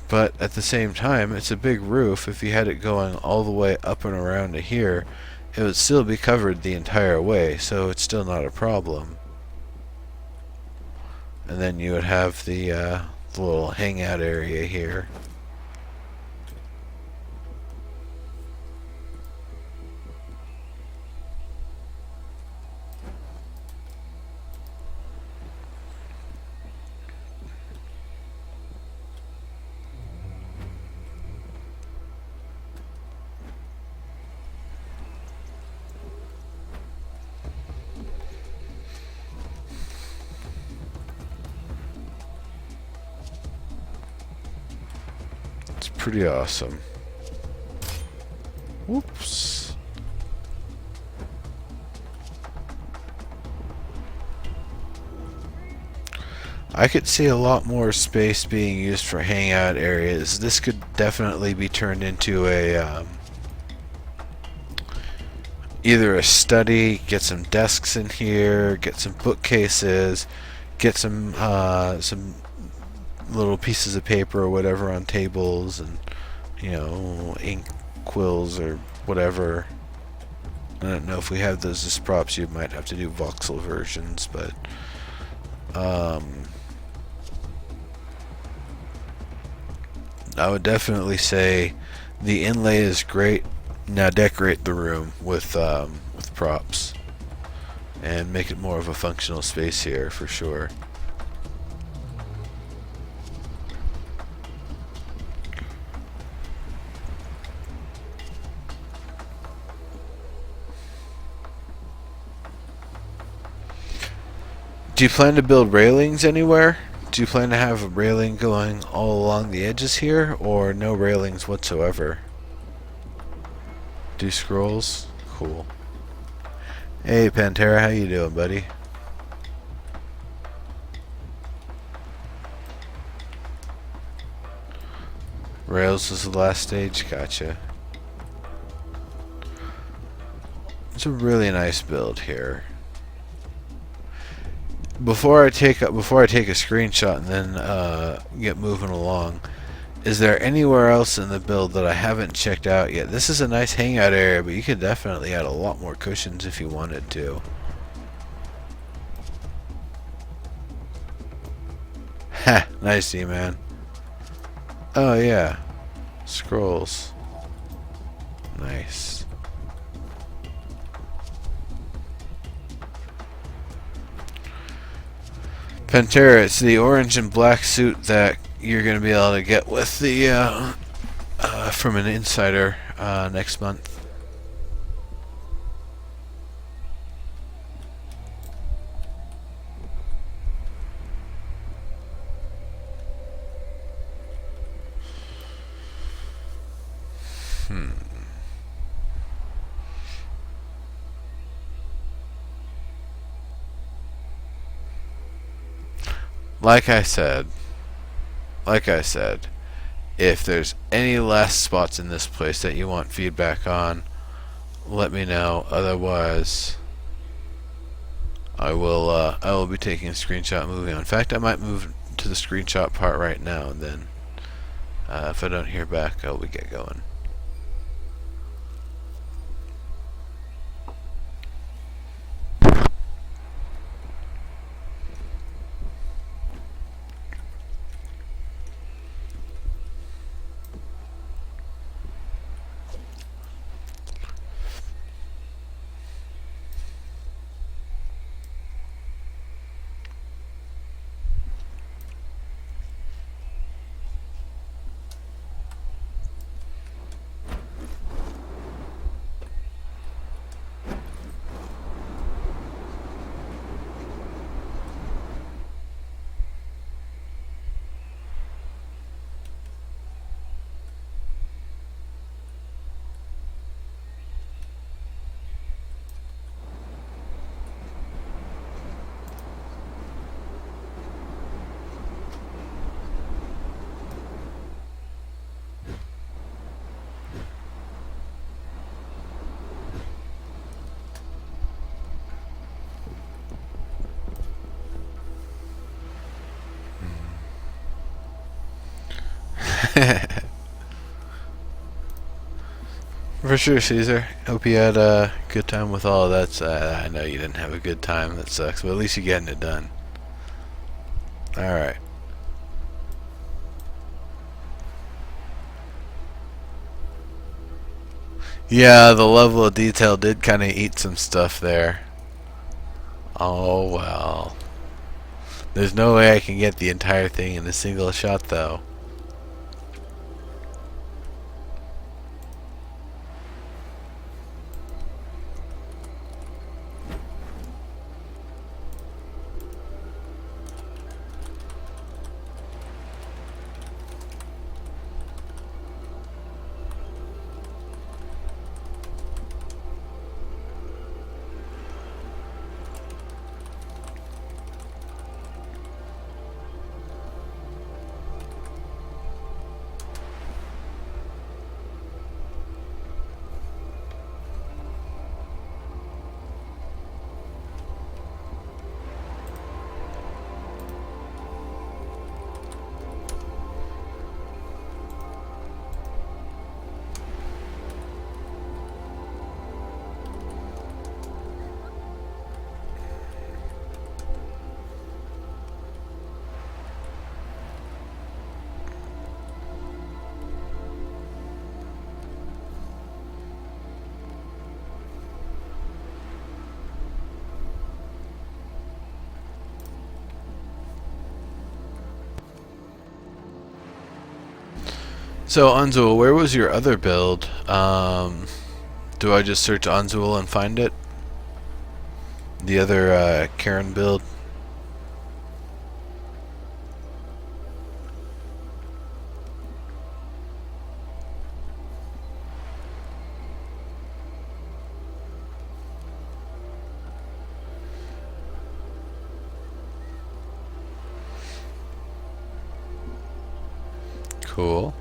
But at the same time, it's a big roof. If you had it going all the way up and around to here, it would still be covered the entire way, so it's still not a problem. And then you would have the little hangout area here. Pretty awesome. Whoops. I could see a lot more space being used for hangout areas. This could definitely be turned into a either a study, get some desks in here, get some bookcases, get some little pieces of paper or whatever on tables, and you know, ink quills or whatever. I don't know if we have those as props. You might have to do voxel versions, but I would definitely say the inlay is great. Now decorate the room with props and make it more of a functional space here for sure. Do you plan to build railings anywhere? Do you plan to have a railing going all along the edges here, or no railings whatsoever? Do scrolls? Cool. Hey Pantera, how you doing, buddy? Rails is the last stage, gotcha. It's a really nice build here. Before I take a screenshot and then get moving along, is there anywhere else in the build that I haven't checked out yet? This is a nice hangout area, but you could definitely add a lot more cushions if you wanted to. Ha! Nice, D-man. Oh yeah, scrolls. Nice. Pantera, it's the orange and black suit that you're going to be able to get with the from an insider next month. Hmm. Like I said, like I said, if there's any last spots in this place that you want feedback on, let me know. Otherwise, I will be taking a screenshot and moving on. In fact, I might move to the screenshot part right now, and then if I don't hear back, I'll get going. For sure, Caesar. Hope you had a good time with all of that. I know you didn't have a good time. That sucks, but at least you're getting it done. Alright. Yeah, the level of detail did kind of eat some stuff there. Oh, well. There's no way I can get the entire thing in a single shot, though. So, Anzul, where was your other build? Do I just search Anzul and find it? The other Kerran build? Cool.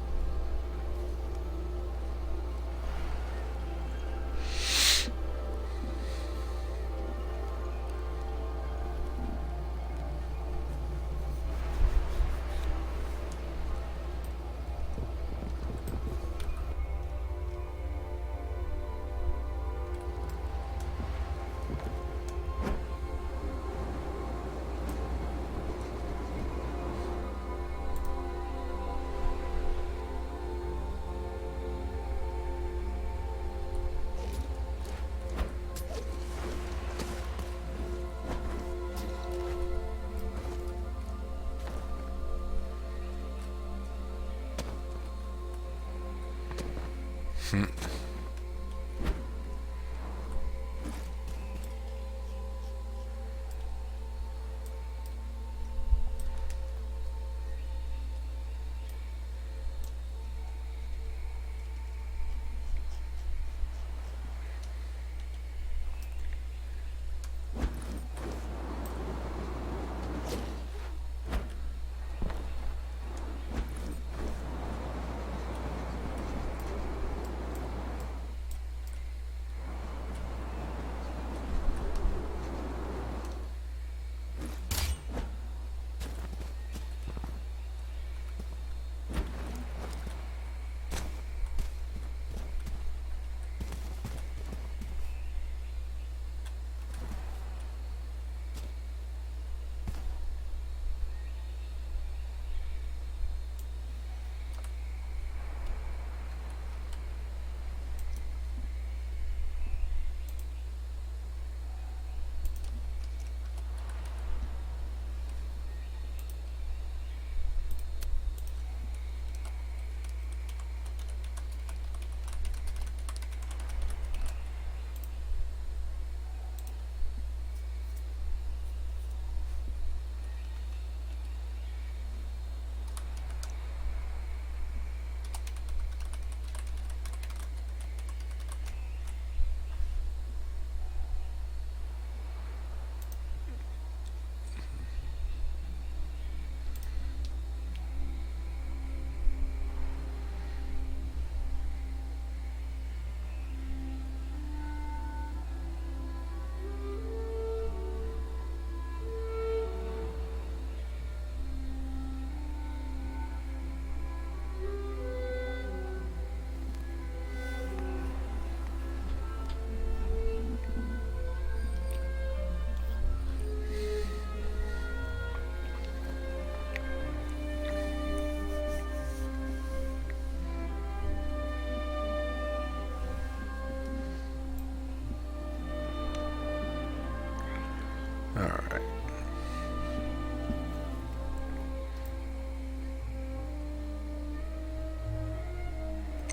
Hmm.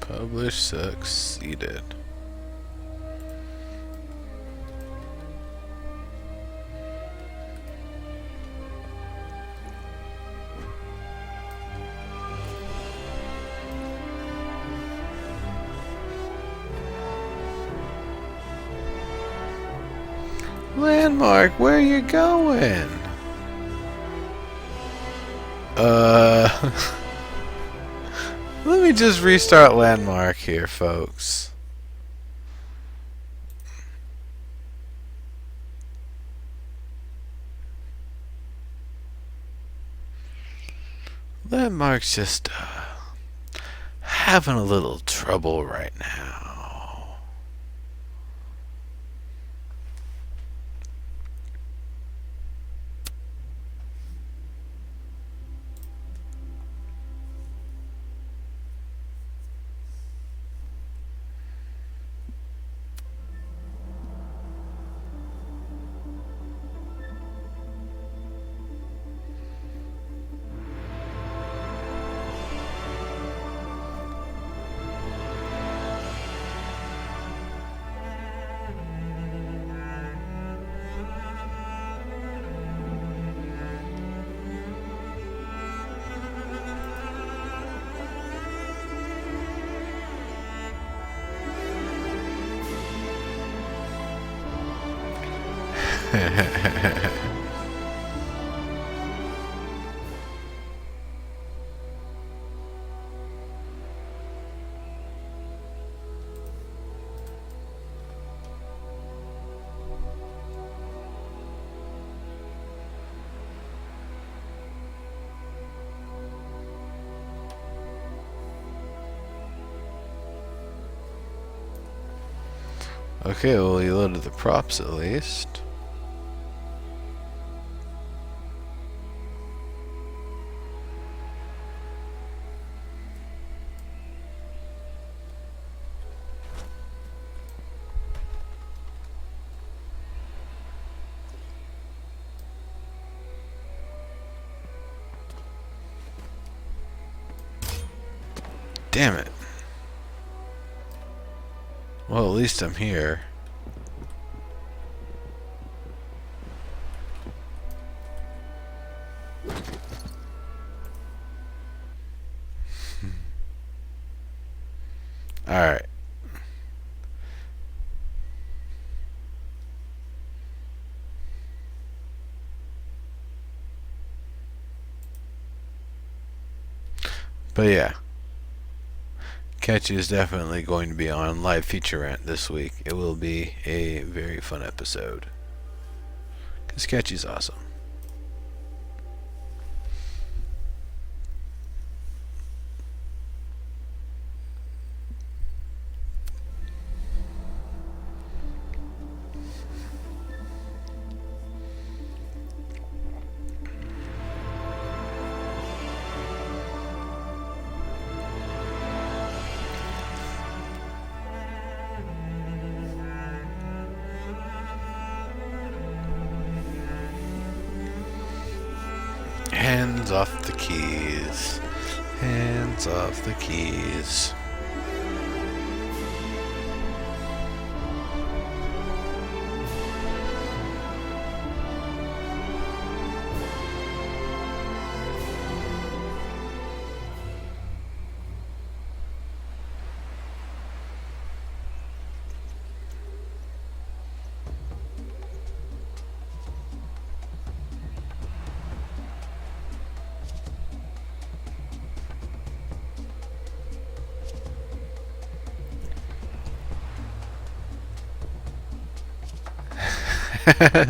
Publish succeeded. Landmark, where you going? Let me just restart Landmark here, folks. Landmark's just having a little trouble right now. Okay, well, you loaded the props at least. Damn it. Well, at least I'm here. Alright. But yeah. Catchy is definitely going to be on live feature rant this week. It will be a very fun episode. Because Catchy's awesome. Hands off the keys. Hands off the keys.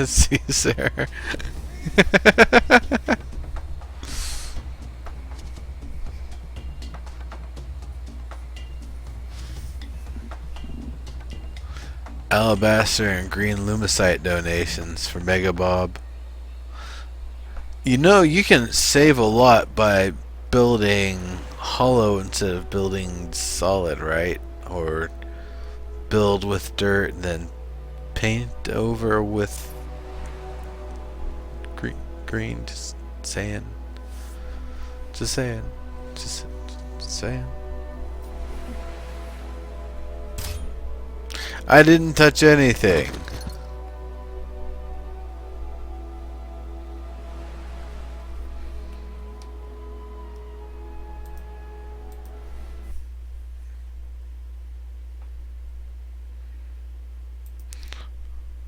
Caesar. Alabaster and green lumicite donations for Mega Bob. You know, you can save a lot by building hollow instead of building solid, right? Or build with dirt and then paint over with green. Just saying. Just saying. I didn't touch anything.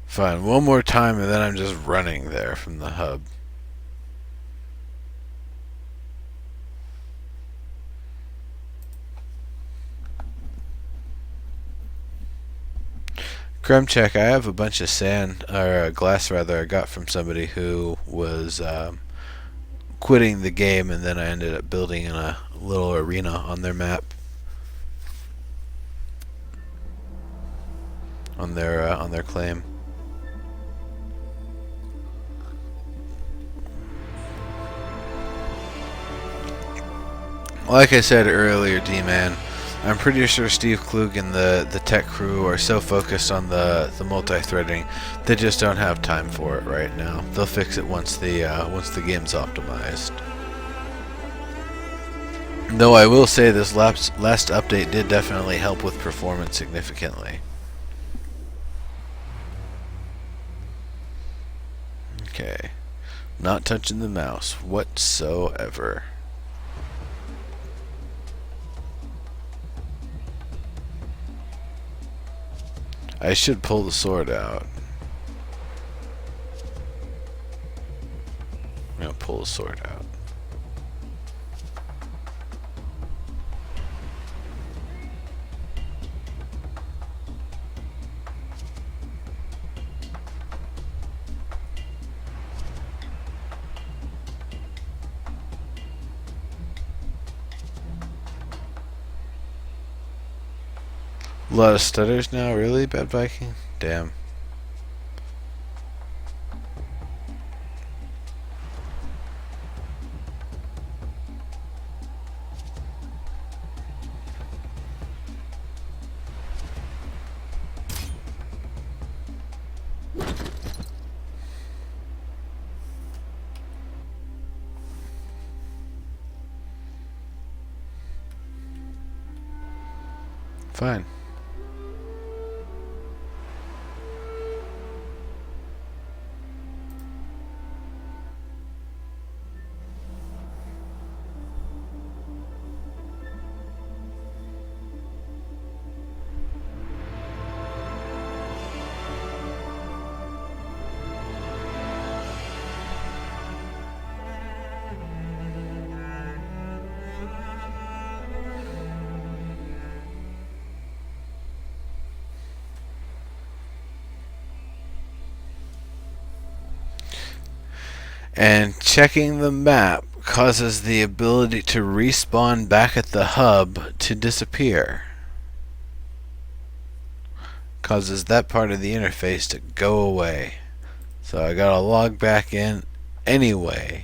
Fine, one more time and then I'm just running there from the hub. Crumb check, I have a bunch of sand, or glass rather, I got from somebody who was quitting the game, and then I ended up building in a little arena on their map. On their claim. Like I said earlier, D-Man, I'm pretty sure Steve Klug and the tech crew are so focused on the multi-threading, they just don't have time for it right now. They'll fix it once the game's optimized. Though I will say this last update did definitely help with performance significantly. Okay, not touching the mouse whatsoever. I should pull the sword out. I'm gonna pull the sword out. A lot of stutters now, really, Bad Viking? Damn. Fine. And checking the map causes the ability to respawn back at the hub to disappear. Causes that part of the interface to go away. So I gotta log back in anyway.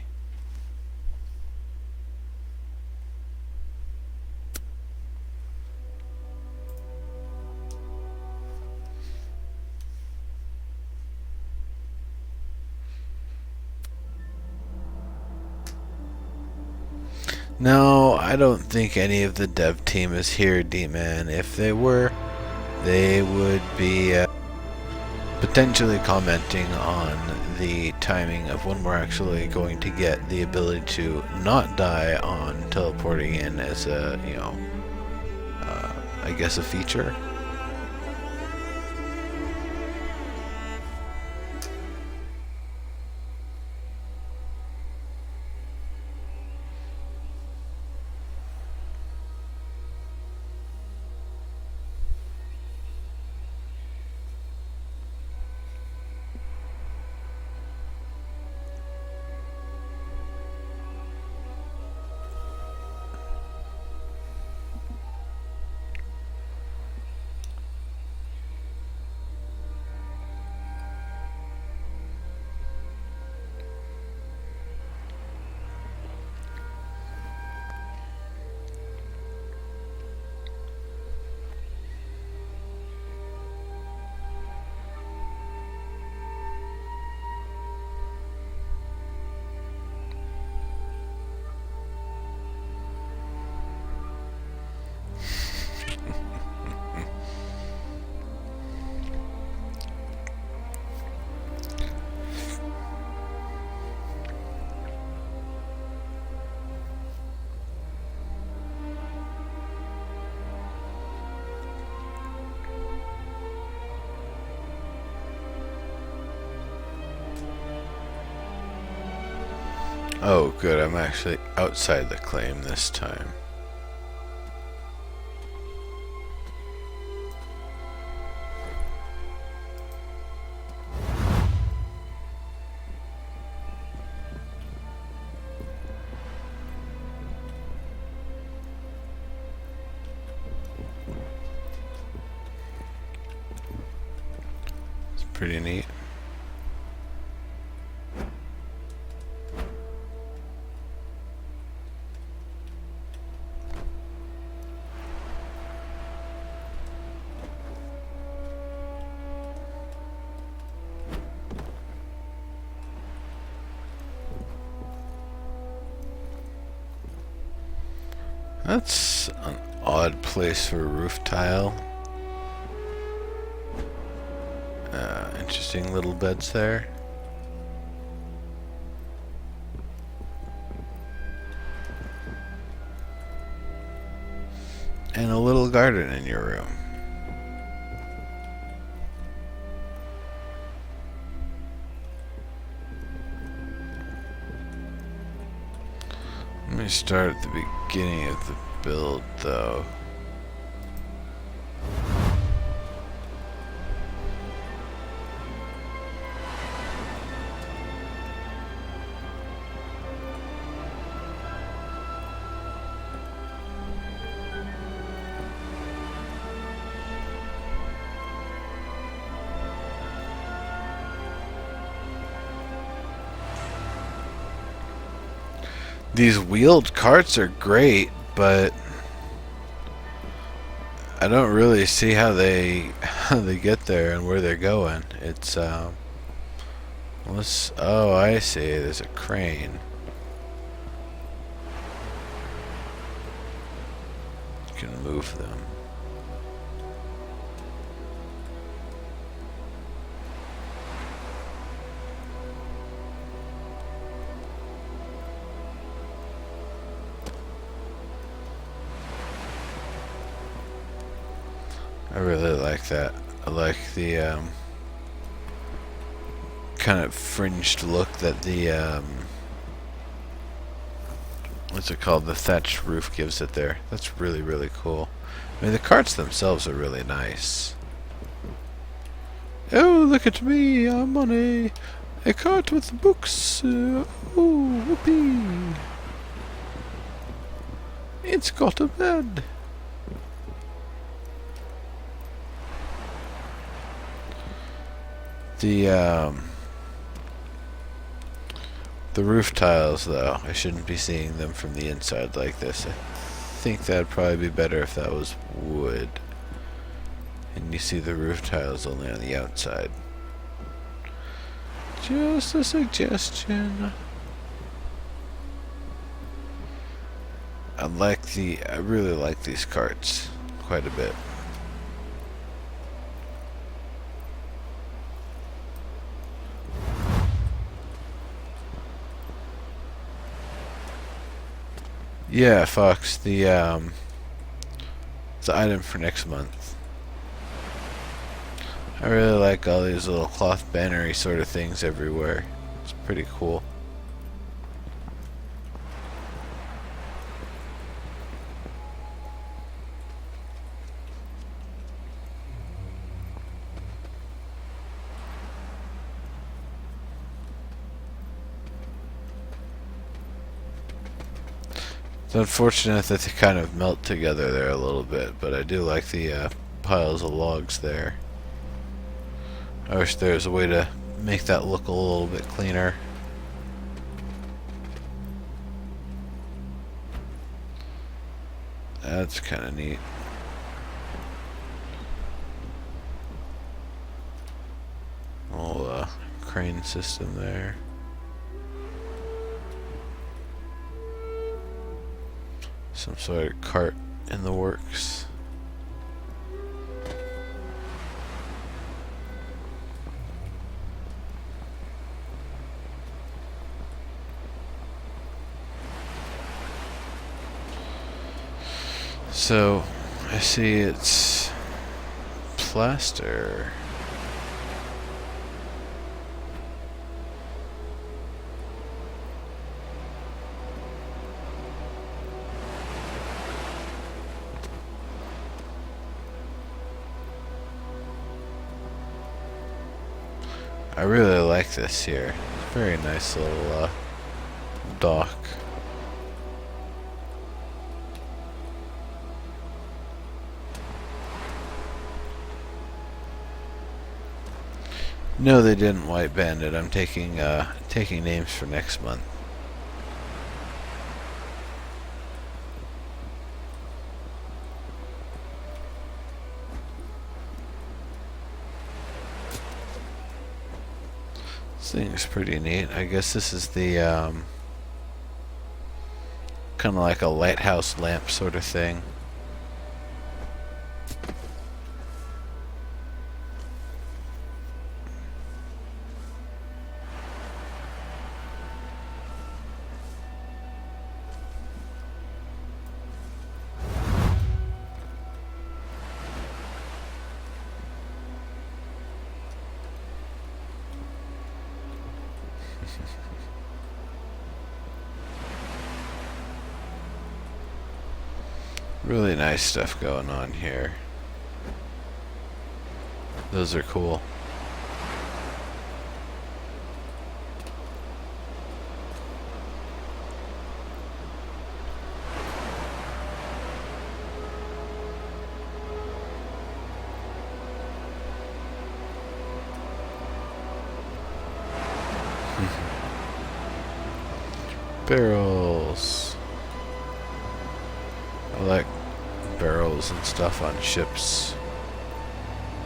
No, I don't think any of the dev team is here, D-Man. If they were, they would be potentially commenting on the timing of when we're actually going to get the ability to not die on teleporting in as a, I guess a feature. Oh, good. I'm actually outside the claim this time. It's pretty neat. That's an odd place for a roof tile. Interesting little beds there. And a little garden in your room. Let me start at the beginning of the build, though. These wheeled carts are great, but I don't really see how they get there and where they're going. It's oh, I see. There's a crane. You can move them. I really like that. I like the kind of fringed look that the what's it called? The thatched roof gives it there. That's really, really cool. I mean, the carts themselves are really nice. Oh, look at me! I'm on a cart with books. Oh, whoopee! It's got a bed. The roof tiles, though, I shouldn't be seeing them from the inside like this. I think that'd probably be better if that was wood. And you see the roof tiles only on the outside. Just a suggestion. I really like these carts quite a bit. Yeah, Fox, it's an item for next month. I really like all these little cloth bannery sort of things everywhere. It's pretty cool. It's unfortunate that they kind of melt together there a little bit, but I do like the piles of logs there. I wish there was a way to make that look a little bit cleaner. That's kind of neat. Little crane system there. Some sort of cart in the works. So, I see it's plaster. I really like this here. Very nice little dock. No, they didn't white bandit. I'm taking names for next month. This thing's pretty neat. I guess this is the kind of like a lighthouse lamp sort of thing. Really nice stuff going on here. Those are cool. Barrels. I like barrels and stuff on ships.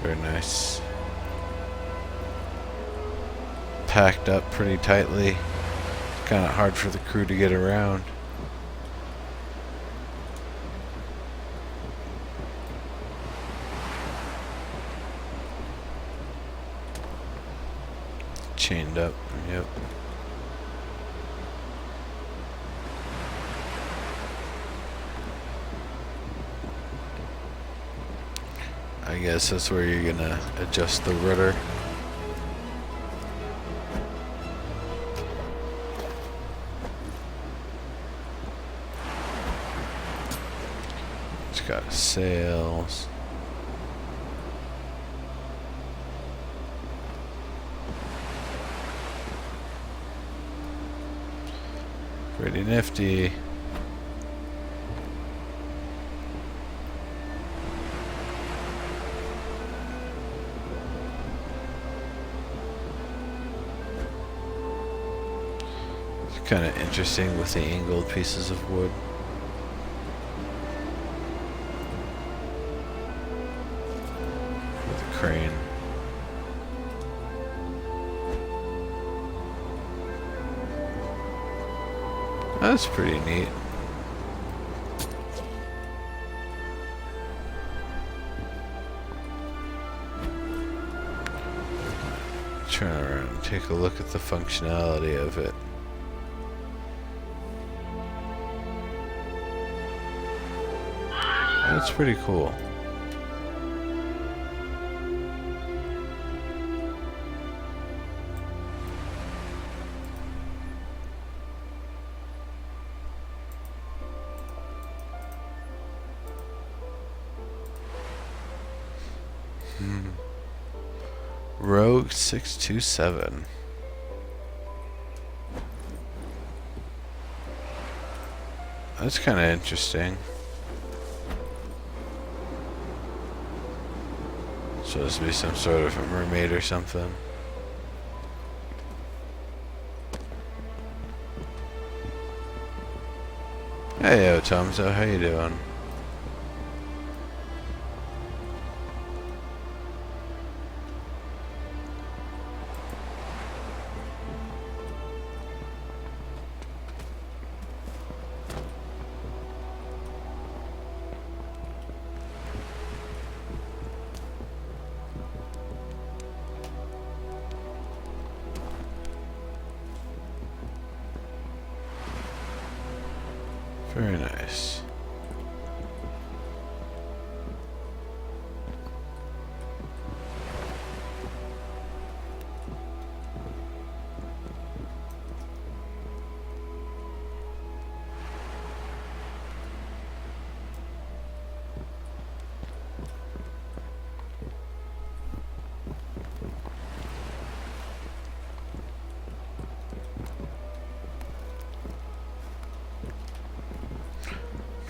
Very nice. Packed up pretty tightly. It's kind of hard for the crew to get around. Chained up, yep. I guess that's where you're gonna adjust the rudder. It's got sails. Pretty nifty. Kind of interesting with the angled pieces of wood. With a crane. That's pretty neat. Turn around and take a look at the functionality of it. That's pretty cool. Rogue 627. That's kind of interesting. Supposed to be some sort of a mermaid or something. Hey, yo, Tomzo, how you doing? Very nice.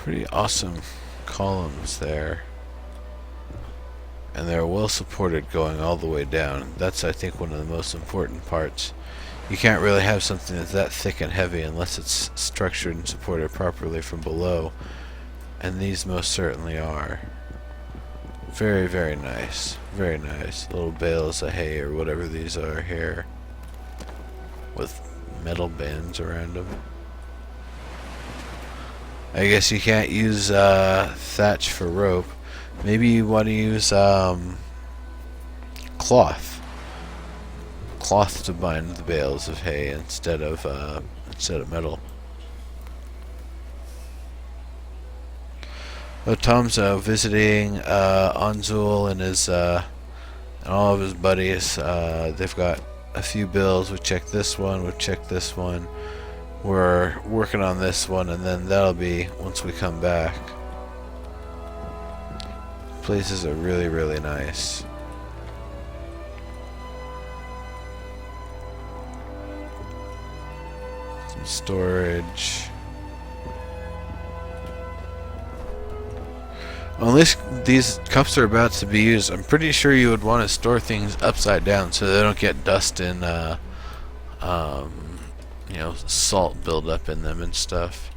Pretty awesome columns there. And they're well supported going all the way down. That's, I think, one of the most important parts. You can't really have something that's that thick and heavy unless it's structured and supported properly from below. And these most certainly are. Very, very nice. Very nice. Little bales of hay or whatever these are here. With metal bands around them. I guess you can't use thatch for rope. Maybe you want to use cloth. Cloth to bind the bales of hay instead of metal. Oh, Tom's visiting Anzul and his and all of his buddies. They've got a few bills. We checked this one. We checked this one. We're working on this one, and then that'll be once we come back. Places are really, really nice. Some storage. Unless these cups are about to be used, I'm pretty sure you would want to store things upside down so they don't get dust and you know, salt build up in them and stuff.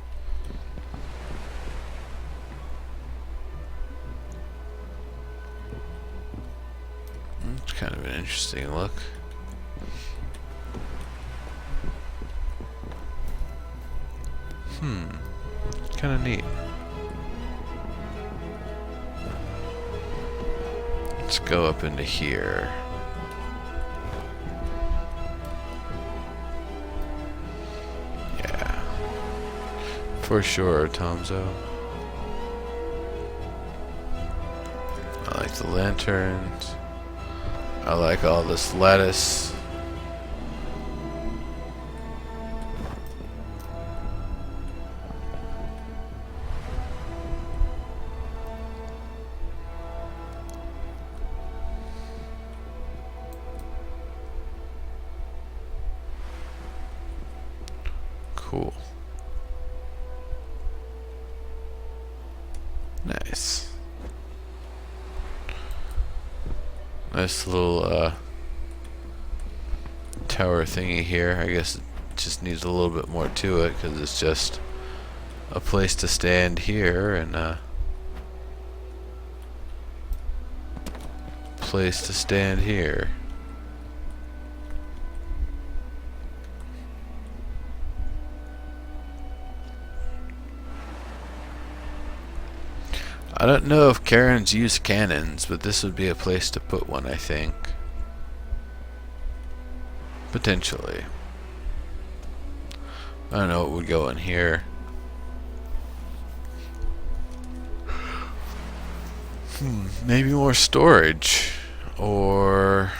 It's kind of an interesting look. Kind of neat. Let's go up into here. Yeah. For sure, Tomzo. I like the lanterns. I like all this lettuce. Cool. Nice. Nice little tower thingy here. I guess it just needs a little bit more to it because it's just a place to stand here and a place to stand here. I don't know if Kerran's used cannons, but this would be a place to put one, I think. Potentially. I don't know what would go in here. Maybe more storage. Or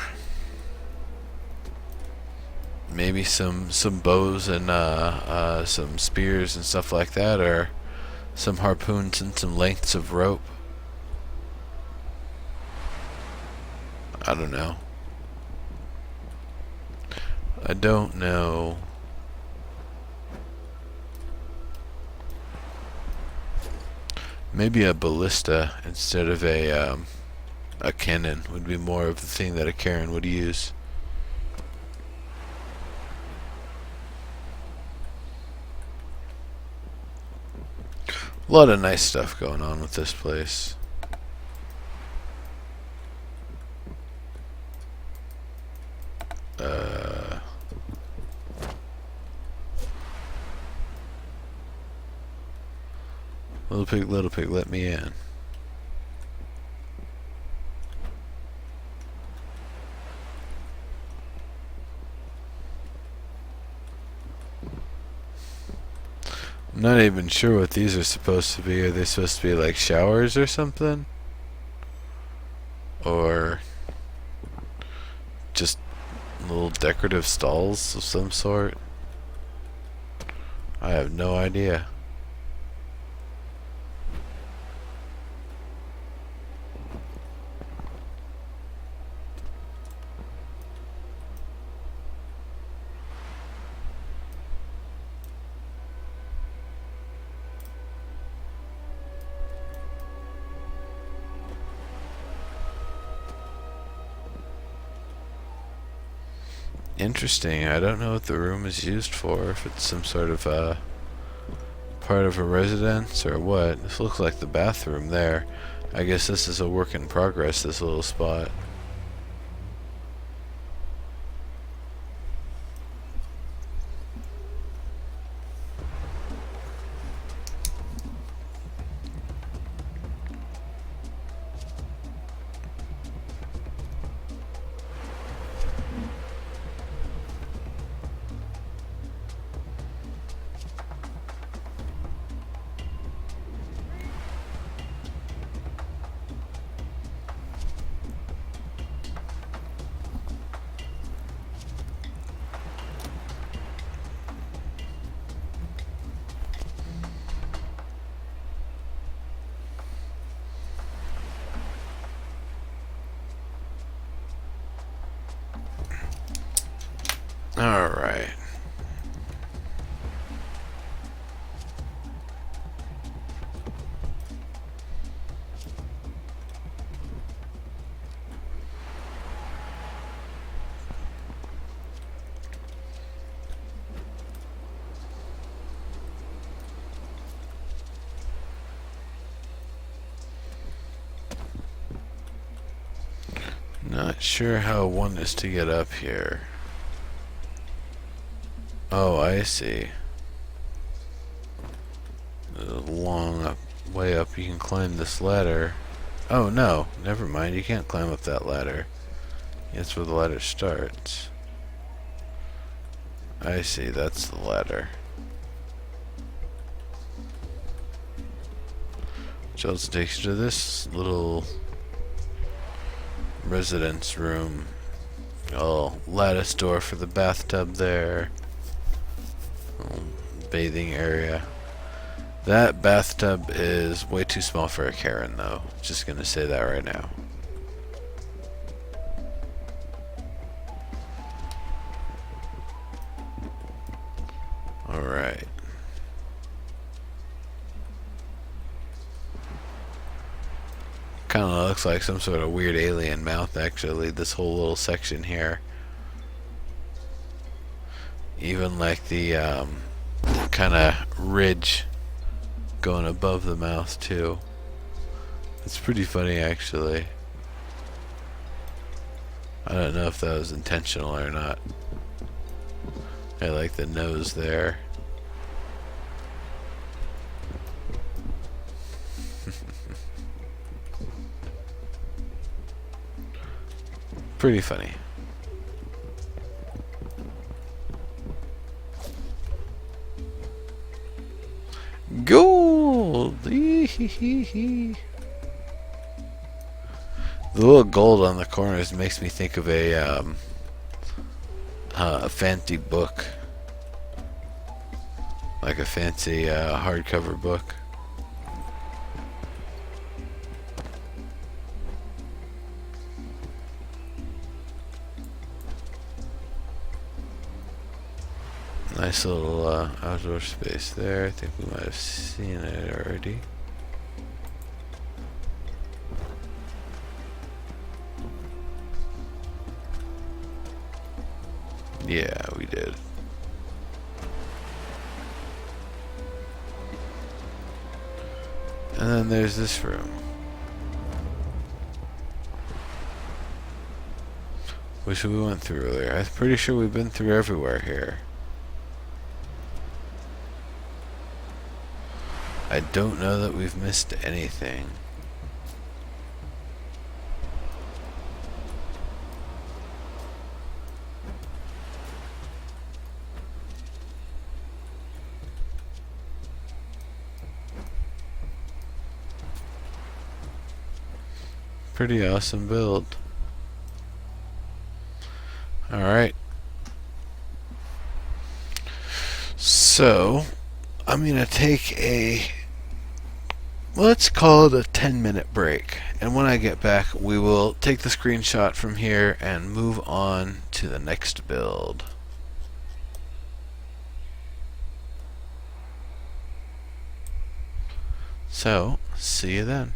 maybe some bows and some spears and stuff like that, or some harpoons and some lengths of rope. I don't know. I don't know. Maybe a ballista instead of a cannon would be more of the thing that a Kerran would use. A lot of nice stuff going on with this place. Little pig, let me in. I'm not even sure what these are supposed to be. Are they supposed to be like showers or something? Or just little decorative stalls of some sort? I have no idea. Interesting. I don't know what the room is used for, if it's some sort of part of a residence or what. This looks like the bathroom there. I guess this is a work in progress, this little spot. Alright. Not sure how one is to get up here. Oh, I see. Long up, way up, you can climb this ladder. Oh no, never mind, you can't climb up that ladder. That's where the ladder starts. I see, that's the ladder. Which also takes you to this little residence room. Oh, lattice door for the bathtub there. Oh, bathing area. That bathtub is way too small for a Kerran, though. Just gonna say that right now. Alright. Kinda looks like some sort of weird alien mouth, actually, this whole little section here. Even like the kinda ridge going above the mouth, too. It's pretty funny, actually. I don't know if that was intentional or not. I like the nose there. Pretty funny. Gold! The little gold on the corners makes me think of a fancy book. Like a fancy hardcover book. Nice little outdoor space there. I think we might have seen it already. Yeah, we did. And then there's this room, which we went through earlier. I'm pretty sure we've been through everywhere here. I don't know that we've missed anything. Pretty awesome build. Alright. So, I'm gonna take a, let's call it a 10-minute break. And when I get back, we will take the screenshot from here and move on to the next build. So, see you then.